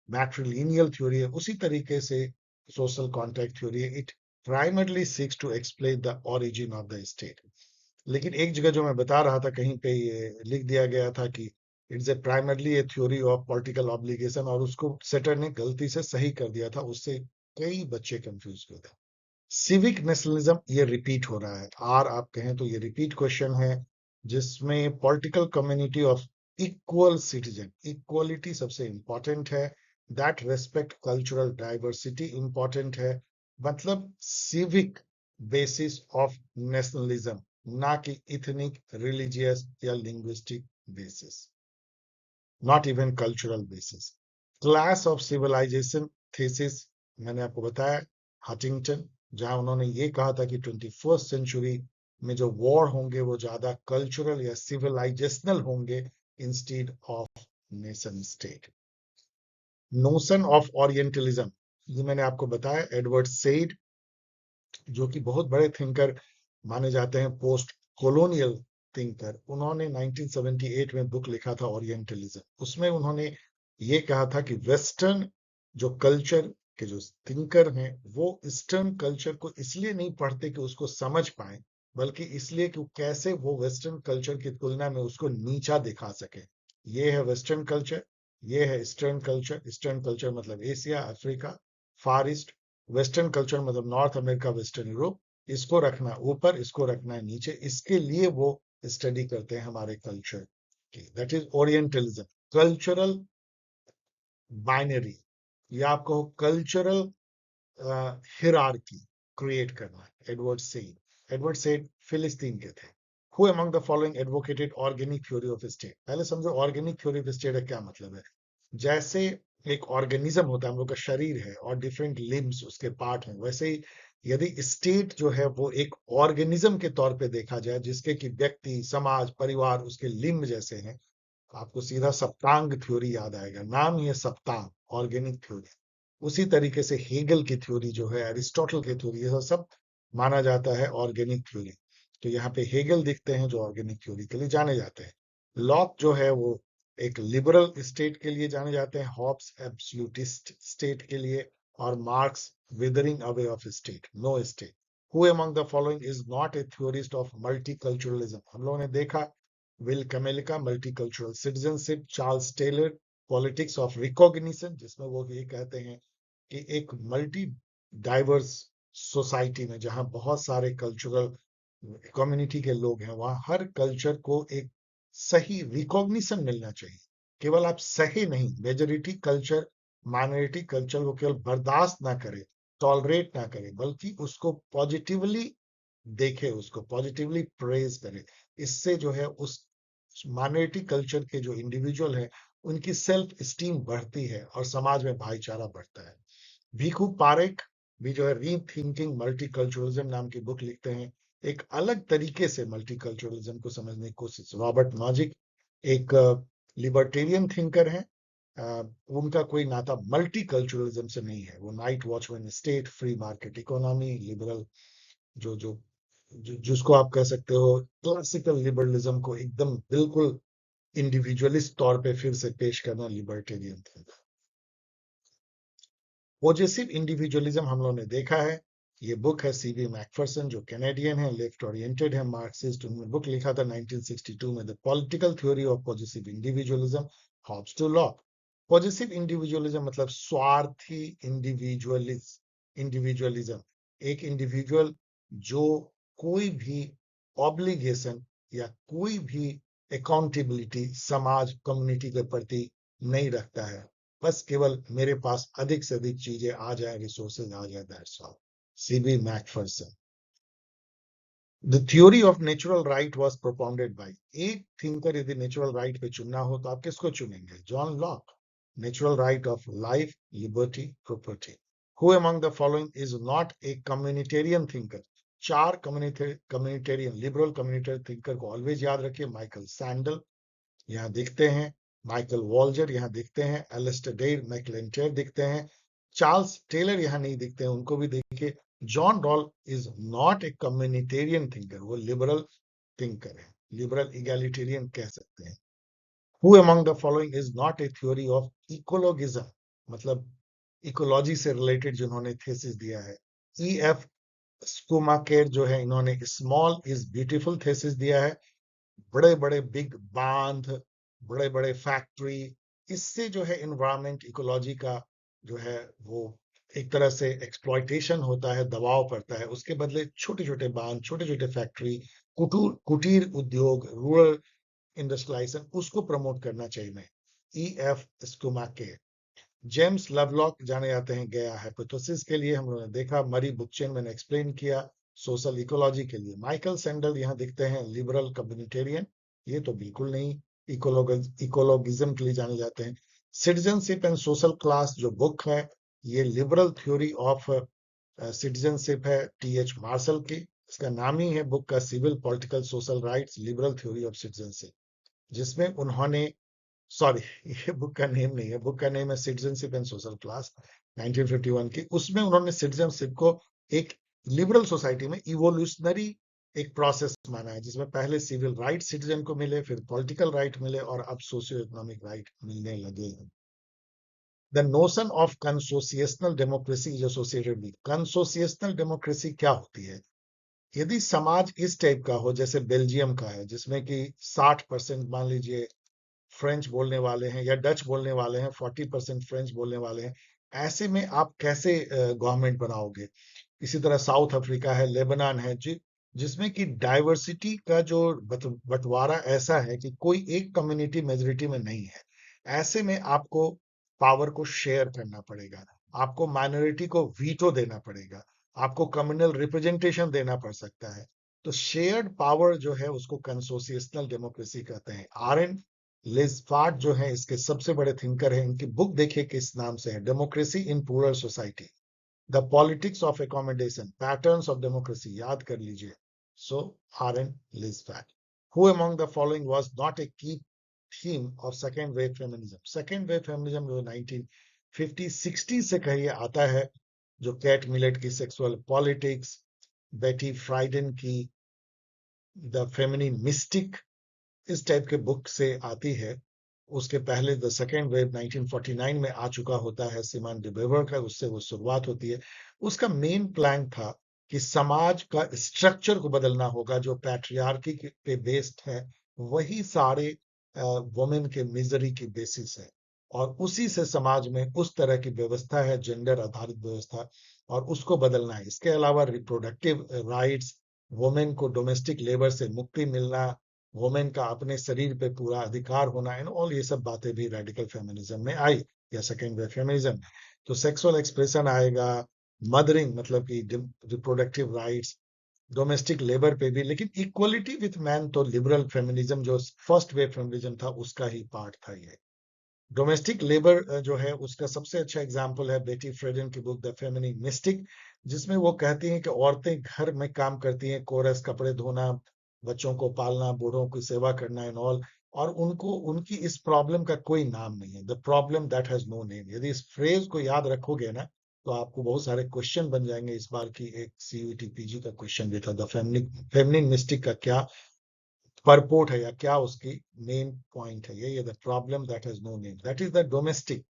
मैट्रिलिनियल थ्योरी है, उसी तरीके से सोशल कॉन्ट्रैक्ट थ्योरी है। It primarily seeks to explain the origin of the state. लेकिन एक जगह जो मैं बता रहा था, कहीं पे ये लिख दिया गया था कि it's a primarily A theory of political obligation, और उसको सेटर ने गलती से सही कर दिया था, उससे कई बच्चे कंफ्यूज हुए थे। सिविक नेशनलिज्म ये रिपीट हो रहा है, आर आप कहें तो ये रिपीट क्वेश्चन है, जिसमें political community of equal citizen, equality सबसे इंपॉर्टेंट है, that respect cultural diversity important है, मतलब सिविक बेसिस ऑफ नेशनलिज्म, ना कि इथनिक, रिलीजियस या linguistic basis, not even cultural basis. Clash of civilization thesis मैंने आपको बताया, हटिंगटन, जहां उन्होंने ये कहा था कि 21st सेंचुरी में जो वॉर होंगे वो ज्यादा कल्चरल या सिविलाइजेशनल होंगे instead of nation state. Notion of orientalism, ये मैंने आपको बताया, एडवर्ड सेड, जो कि बहुत बड़े थिंकर माने जाते हैं, पोस्ट कॉलोनियल थिंकर, उन्होंने 1978 में बुक लिखा था ओरिएंटलिज्म। उसमें उन्होंने ये कहा था कि वेस्टर्न जो कल्चर के जो थिंकर हैं वो ईस्टर्न कल्चर को इसलिए नहीं पढ़ते कि उसको समझ पाए, बल्कि इसलिए कि कैसे वो वेस्टर्न कल्चर की तुलना में उसको नीचा दिखा सके। ये है वेस्टर्न कल्चर, ये है ईस्टर्न कल्चर। ईस्टर्न कल्चर मतलब एशिया, अफ्रीका, फार ईस्ट। वेस्टर्न कल्चर मतलब नॉर्थ अमेरिका, वेस्टर्न यूरोप। इसको रखना ऊपर, इसको रखना है नीचे, इसके लिए वो स्टडी करते हैं हमारे कल्चर की। That is orientalism. Cultural binary, या आपको कल्चरल हिरार्की क्रिएट करना है। एडवर्ड सेड फिलिस्तीन के थे। Who among the following advocated organic theory of state. पहले समझो ऑर्गेनिक थ्योरी ऑफ स्टेट का क्या मतलब है। जैसे एक ऑर्गेनिज्म होता है, हम लोग का शरीर है और डिफरेंट लिम्स उसके पार्ट हैं, वैसे ही यदि स्टेट जो है वो एक ऑर्गेनिज्म के तौर पे देखा जाए, जिसके कि व्यक्ति, समाज, परिवार उसके लिम्ब जैसे हैं, आपको सीधा सप्तांग थ्योरी याद आएगा, नाम ही है सप्तांग, ऑर्गेनिक थ्योरी। उसी तरीके से हेगल की थ्योरी जो है, एरिस्टोटल की थ्योरी, ये सब माना जाता है ऑर्गेनिक थ्योरी। तो यहाँ पे हेगल दिखते हैं जो ऑर्गेनिक थ्योरी के लिए जाने जाते हैं। लॉक जो है वो एक लिबरल स्टेट के लिए जाने जाते हैं, हॉब्स एब्सोल्यूटिस्ट स्टेट के लिए, और Marx withering away of state, no state. Who among the following is not a theorist of multiculturalism. हम लोगों ने देखा Will Kymlicka, multicultural citizenship, Charles Taylor, politics of recognition, जिसमें वो ये कहते हैं कि एक मल्टी डाइवर्स सोसाइटी में जहां बहुत सारे कल्चरल कम्युनिटी के लोग हैं, वहां हर कल्चर को एक सही रिकॉग्निशन मिलना चाहिए। केवल आप सही नहीं, मेजोरिटी कल्चर माइनॉरिटी कल्चर को केवल बर्दाश्त ना करे, टॉलरेट ना करे, बल्कि उसको पॉजिटिवली देखे, उसको पॉजिटिवली प्रेज करे। इससे जो है उस माइनॉरिटी कल्चर के जो इंडिविजुअल है उनकी सेल्फ स्टीम बढ़ती है और समाज में भाईचारा बढ़ता है। भीखू पारेख भी जो है रीथिंकिंग मल्टीकल्चरलिज्म नाम की बुक लिखते हैं, एक अलग तरीके से मल्टीकल्चरलिज्म को समझने की कोशिश। रॉबर्ट नॉजिक एक लिबर्टेरियन थिंकर है, उनका कोई नाता मल्टीकल्चरलिज्म से नहीं है। वो night watchman state, free market economy, liberal जो जो जिसको आप कह सकते हो क्लासिकल लिबरलिज्म को एकदम बिल्कुल इंडिविजुअलिस्ट तौर पे फिर से पेश करना, लिबर्टेरियन थिंकर। पॉजिटिव इंडिविजुअलिज्म हम लोगों ने देखा है, ये बुक है सीबी मैकफरसन जो कैनेडियन है, लेफ्ट ओरिएंटेड है, मार्क्सिस्ट। उन्होंने बुक लिखा था 1962 में, the political theory of positive individualism, Hobbes to Locke. Positive individualism मतलब स्वार्थी इंडिविजुअलिज्म, एक इंडिविजुअल जो कोई भी ऑब्लिगेशन या कोई भी अकाउंटेबिलिटी समाज कम्युनिटी के प्रति नहीं रखता है, बस केवल मेरे पास अधिक से अधिक चीजें आ जाए, रिसोर्सेज आ जाए, that's all. CB McPherson. The theory of natural right was propounded by, एक थिंकर यदि नेचुरल राइट पे चुनना हो तो आप किसको चुनेंगे? John Locke, natural right of life, liberty, property. Who among the following is not a communitarian thinker? चार कम्युनिटेरियन लिबरल कम्युनिटेरियन थिंकर को ऑलवेज याद रखिए। माइकल सैंडल यहाँ दिखते हैं, माइकल वॉल्जर यहाँ दिखते हैं, एलिस्टर डेर मैकलेंटेर दिखते हैं, चार्ल्स टेलर यहाँ नहीं दिखते हैं, उनको भी देखिए। John Rawls is not a communitarian thinker, वो लिबरल थिंकर है, लिबरल इगैलिटेरियन कह सकते हैं। Who among the following is not a theory of ecologism, मतलब इकोलॉजी से रिलेटेड जिन्होंने थेसिस दिया है। ई एफ स्कूमाकेर जो है, इन्होंने स्मॉल इज ब्यूटीफुल थेसिस दिया है। बड़े बड़े बिग बांध, बड़े बड़े फैक्ट्री, इससे जो है इन्वायरमेंट इकोलॉजी का जो है वो एक तरह से एक्सप्लॉयटेशन होता है, दबाव पड़ता है। उसके बदले छोटे छोटे बांध, छोटे छोटे फैक्ट्री, कुटीर उद्योग, रूरल इंडस्ट्रियलाइजेशन, उसको प्रमोट करना चाहिए। मैं ई एफ स्कूमाके। जेम्स लवलॉक जाने जाते हैं गया हाइपोथेसिस के लिए, हम लोगों ने देखा। मरी बुकचेन मैंने एक्सप्लेन किया सोशल इकोलॉजी के लिए। माइकल सैंडल यहाँ दिखते हैं लिबरल कम्युनिटेरियन, ये तो बिल्कुल नहीं, इकोलॉगिज्म के लिए जाने जाते हैं। सिटीजनशिप एंड सोशल क्लास जो बुक है, ये लिबरल थ्योरी ऑफ सिटीजनशिप है, टी एच मार्शल की। इसका नाम ही है बुक का, civil political social rights, liberal theory of citizenship, जिसमें उन्होंने, सॉरी ये बुक का नेम नहीं है, बुक का नेम है सिटीजनशिप एंड सोशल क्लास 1951 की। उसमें उन्होंने सिटीजनशिप को एक लिबरल सोसाइटी में इवोल्यूशनरी एक प्रोसेस माना है, जिसमें पहले सिविल राइट सिटीजन को मिले, फिर पॉलिटिकल राइट मिले, और अब सोशियो इकोनॉमिक राइट मिलने लगे हैं। The notion of consociational democracy is associated with, consociational democracy क्या होती है? यदि समाज इस टाइप का हो जैसे बेल्जियम का है, जिसमें कि 60% मान लीजिए फ्रेंच बोलने वाले हैं या डच बोलने वाले हैं, 40% फ्रेंच बोलने वाले हैं, ऐसे में आप कैसे गवर्नमेंट बनाओगे? इसी तरह साउथ अफ्रीका है, लेबनान है, जिसमें कि डाइवर्सिटी का जो बंटवारा ऐसा है कि कोई एक कम्युनिटी मेजोरिटी में नहीं है। ऐसे में आपको पावर को शेयर करना पड़ेगा, आपको माइनॉरिटी को वीटो देना पड़ेगा, आपको कम्युनल रिप्रेजेंटेशन देना पड़ सकता है। तो शेयर्ड पावर जो है उसको कंसोसिएशनल डेमोक्रेसी कहते हैं। आर एन लिजफार्ड जो है इसके सबसे बड़े थिंकर है, इनकी बुक देखिए किस नाम से है, democracy in plural society, the politics of accommodation, patterns of democracy, याद कर लीजिए। So Arend Lijphart. Who among the following was not a key theme of second wave feminism? Second wave feminism जो 1950-60 से कहिए आता है, जो Kate Millett की सेक्सुअल पॉलिटिक्स, बेटी फ्राइडन की द फेमिनिन मिस्टिक, इस टाइप के बुक से आती है। उसके पहले द सेकेंड वेव 1949 में आ चुका होता है, सिमन de Beauvoir का, उससे वो शुरुआत होती है। उसका मेन प्लान था कि समाज का स्ट्रक्चर को बदलना होगा, जो पैट्रियार्की पे बेस्ड है, वही सारे वुमेन के मिजरी की बेसिस है, और उसी से समाज में उस तरह की व्यवस्था है, जेंडर आधारित व्यवस्था, और उसको बदलना है। इसके अलावा रिप्रोडक्टिव राइट्स, वुमेन को डोमेस्टिक लेबर से मुक्ति मिलना, वुमेन का अपने शरीर पे पूरा अधिकार होना, एंड ऑल ये सब बातें भी रेडिकल फेमिनिज्म में आई, या सेकेंड वेव फेमिनिज्म। तो सेक्सुअल एक्सप्रेशन आएगा, मदरिंग मतलब कि रिप्रोडक्टिव राइट्स, डोमेस्टिक लेबर पे भी, लेकिन इक्वलिटी विथ मैन तो लिबरल फेमिनिज्म जो फर्स्ट वेव फेमिनिज्म था उसका ही पार्ट था ये। डोमेस्टिक लेबर जो है उसका सबसे अच्छा एग्जाम्पल है बेटी फ्रेडन की बुक द फेमिनिन मिस्टिक, जिसमें वो कहती हैं कि औरतें घर में काम करती हैं, कोरस, कपड़े धोना, बच्चों को पालना, बूढ़ों की सेवा करना एंड ऑल, और उनको उनकी इस प्रॉब्लम का कोई नाम नहीं है, the problem that has no name. यदि इस फ्रेज को याद रखोगे ना, तो आपको बहुत सारे क्वेश्चन बन जाएंगे। इस बार की एक सीयूईटी पीजी का क्वेश्चन भी था, द फेमिनिन मिस्टिक का क्या परपोर्ट है या क्या उसकी मेन पॉइंट है, ये the problem that has no name, that is the domestic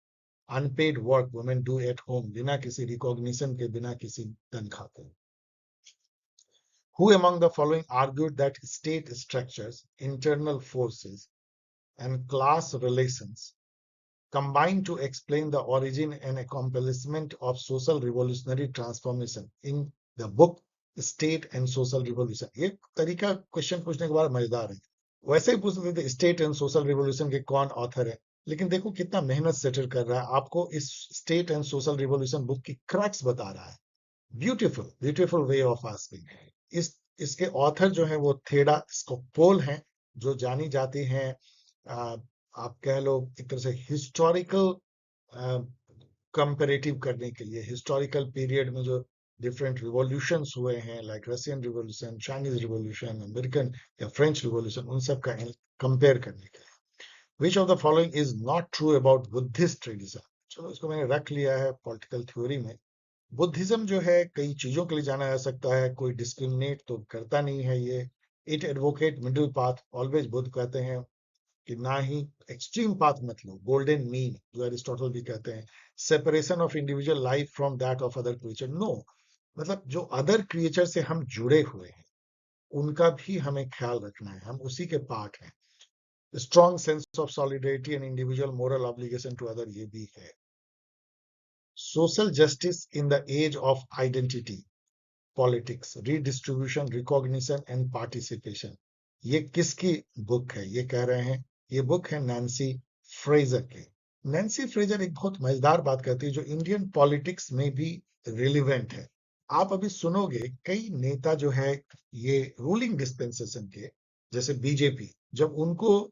unpaid work women do at home, बिना किसी रिकॉग्निशन के, बिना किसी तनख्वाह के। Who among the following argued that state structures, internal forces, and class relations combine to explain the origin and accomplishment of social revolutionary transformation in the book State and Social Revolution? ये तरीका question पूछने के बाद मजेदार है। वैसे ही पूछ लेते स्टेट एंड सोशल रिवॉल्यूशन के कौन ऑथर है, लेकिन देखो कितना मेहनत सेटल कर रहा है, आपको इस state and social revolution book की क्रैक्स बता रहा है। Beautiful beautiful way of asking. इस इसके ऑथर जो हैं वो थेडा स्कोपोल हैं, जो जानी जाती हैं आ, आप कह लो एक तरह से हिस्टोरिकल कंपैरेटिव करने के लिए, हिस्टोरिकल पीरियड में जो डिफरेंट रिवॉल्यूशंस हुए हैं, like Russian revolution, Chinese revolution, American या फ्रेंच रिवॉल्यूशन, उन सब का कंपेयर करने के लिए। Which of the following is not true about Buddhist tradition? चलो इसको मैंने रख लिया है पॉलिटिकल थ्योरी में। बुद्धिज्म जो है कई चीजों के लिए जाना जा सकता है, कोई डिस्क्रिमिनेट तो करता नहीं है ये। It advocate middle path, always Buddha कहते हैं कि ना ही एक्सट्रीम पाथ मत लो, गोल्डन मीन जो एरिस्टोटल भी कहते हैं। Separation of individual life from that of other creature, no, मतलब जो अदर क्रिएचर से हम जुड़े हुए हैं उनका भी हमें ख्याल रखना है, हम उसी के पार्ट हैं। Strong sense of solidarity and individual moral obligation to other, ये भी है। Social justice in the age of identity politics, redistribution, recognition and participation, ये किसकी बुक है? ये कह रहे हैं ये बुक है नैन्सी फ्रेजर की। नैन्सी फ्रेजर एक बहुत मजेदार बात कहती है जो इंडियन पॉलिटिक्स में भी रिलेवेंट है। आप अभी सुनोगे कई नेता जो है ये रूलिंग डिस्पेंसेशन के, जैसे बीजेपी, जब उनको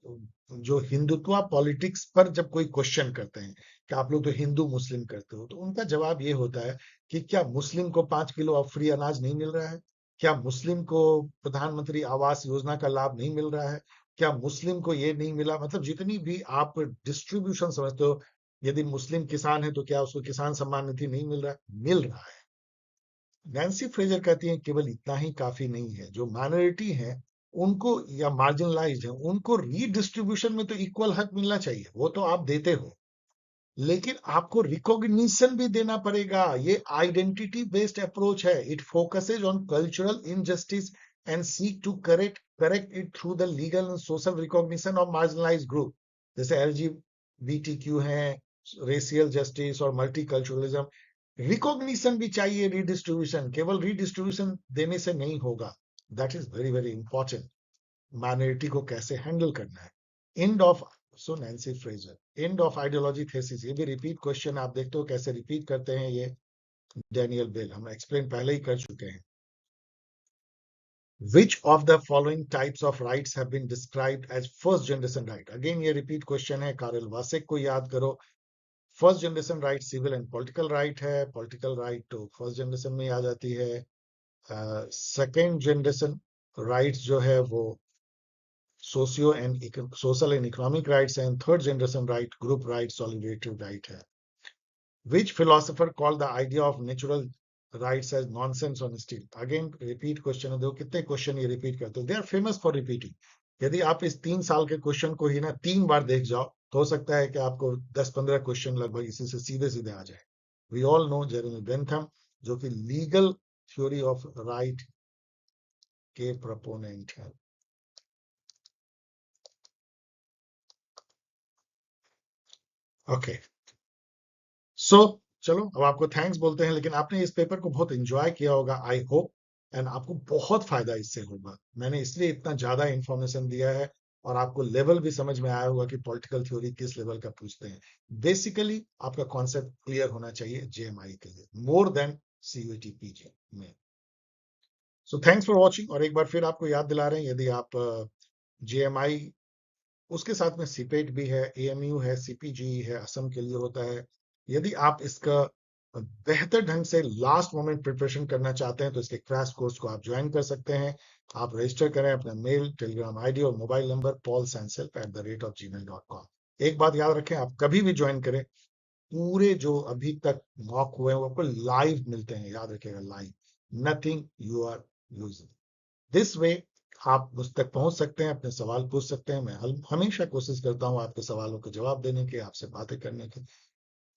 जो हिंदुत्व पॉलिटिक्स पर जब कोई क्वेश्चन करते हैं कि आप लोग तो हिंदू मुस्लिम करते हो, तो उनका जवाब ये होता है कि क्या मुस्लिम को 5 किलो अब फ्री अनाज नहीं मिल रहा है? क्या मुस्लिम को प्रधानमंत्री आवास योजना का लाभ नहीं मिल रहा है? क्या मुस्लिम को ये नहीं मिला? मतलब जितनी भी आप डिस्ट्रीब्यूशन समझते हो, यदि मुस्लिम किसान है तो क्या उसको किसान सम्मान निधि नहीं मिल रहा है? मिल रहा है। नैन्सी फ्रेजर कहती हैं केवल इतना ही काफी नहीं है, जो माइनॉरिटी है उनको या मार्जिनलाइज्ड है उनको रीडिस्ट्रीब्यूशन में तो इक्वल हक मिलना चाहिए, वो तो आप देते हो, लेकिन आपको रिकॉग्निशन भी देना पड़ेगा। ये आइडेंटिटी बेस्ड अप्रोच है। It focuses on cultural injustice and seek to correct it through the legal and social recognition of marginalised group, जैसे एलजीबीटीक्यू है, रेशियल जस्टिस और मल्टीकल्चरलिज्म। रिकॉग्निशन भी चाहिए, रिडिस्ट्रीब्यूशन, केवल रिडिस्ट्रीब्यूशन देने से नहीं होगा। That is very very important. Minority को कैसे हैंडल करना है। End of, so Nancy Fraser, end of ideology thesis, ये भी रिपीट क्वेश्चन आप देखते हो कैसे रिपीट करते हैं ये डैनियल बेल, हम एक्सप्लेन पहले ही कर चुके हैं। Which of the following types of rights have been described as first generation right? Again ये रिपीट क्वेश्चन है, कारल वासेक को याद करो। First generation right civil and political right है, पॉलिटिकल राइट तो फर्स्ट जनरेशन में आ जाती है। सेकेंड जनरेशन राइट्स जो है वो social and economic rights and third generation right group right, solidarity right है। Which philosopher called the idea of natural rights as nonsense on steel? Again repeat question है, देखो कितने क्वेश्चन ये repeat करते हो। They are famous for repeating. यदि आप इस 3 साल के क्वेश्चन को ही ना 3 बार देख जाओ तो हो सकता है कि आपको 10-15 क्वेश्चन लगभग इसी से सीधे सीधे आ जाए। We all know Jeremy Bentham, जो कि लीगल थ्योरी ऑफ राइट के प्रोपोनेंट है। ओके, सो चलो अब आपको थैंक्स बोलते हैं, लेकिन आपने इस पेपर को बहुत एंजॉय किया होगा, आई होप, एंड आपको बहुत फायदा इससे होगा। मैंने इसलिए इतना ज्यादा इंफॉर्मेशन दिया है और आपको लेवल भी समझ में आया होगा कि पॉलिटिकल थ्योरी किस लेवल का पूछते हैं। बेसिकली आपका कॉन्सेप्ट क्लियर होना चाहिए जेएमआई के लिए, मोर देन सीयूईटी पीजी में। सो थैंक्स फॉर वॉचिंग, और एक बार फिर आपको याद दिला रहे हैं, यदि आप जेएमआई, उसके साथ में सीपेट भी है, एएमयू है, सीपीजी है, असम के लिए होता है। यदि आप इसका बेहतर ढंग से लास्ट मोमेंट प्रिपरेशन करना चाहते हैं तो इसके क्रैश कोर्स को आप ज्वाइन कर सकते हैं। आप रजिस्टर करें अपना मेल, टेलीग्राम आईडी और मोबाइल नंबर paulsanself@gmail.com। एक बात याद रखें, आप कभी भी ज्वाइन करें, पूरे जो अभी तक मॉक हुए हैं वो आपको लाइव मिलते हैं, याद रखिएगा, live, nothing you are losing. This way आप मुझ तक पहुंच सकते हैं, अपने सवाल पूछ सकते हैं। मैं हमेशा कोशिश करता हूं आपके सवालों के जवाब देने की, आपसे बातें करने की।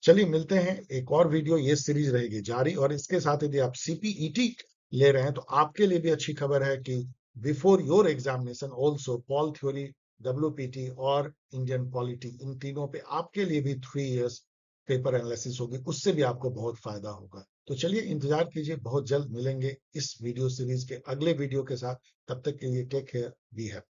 चलिए मिलते हैं, एक और वीडियो, ये सीरीज रहेगी जारी, और इसके साथ यदि आप सीपीईटी ले रहे हैं तो आपके लिए भी अच्छी खबर है कि before your examination also pol theory, WPT और इंडियन पॉलिटी, इन तीनों पे आपके लिए भी 3 इयर्स पेपर एनालिसिस होगी, उससे भी आपको बहुत फायदा होगा। तो चलिए इंतजार कीजिए, बहुत जल्द मिलेंगे इस वीडियो सीरीज के अगले वीडियो के साथ। तब तक के लिए टेक केयर, बी हैप्पी।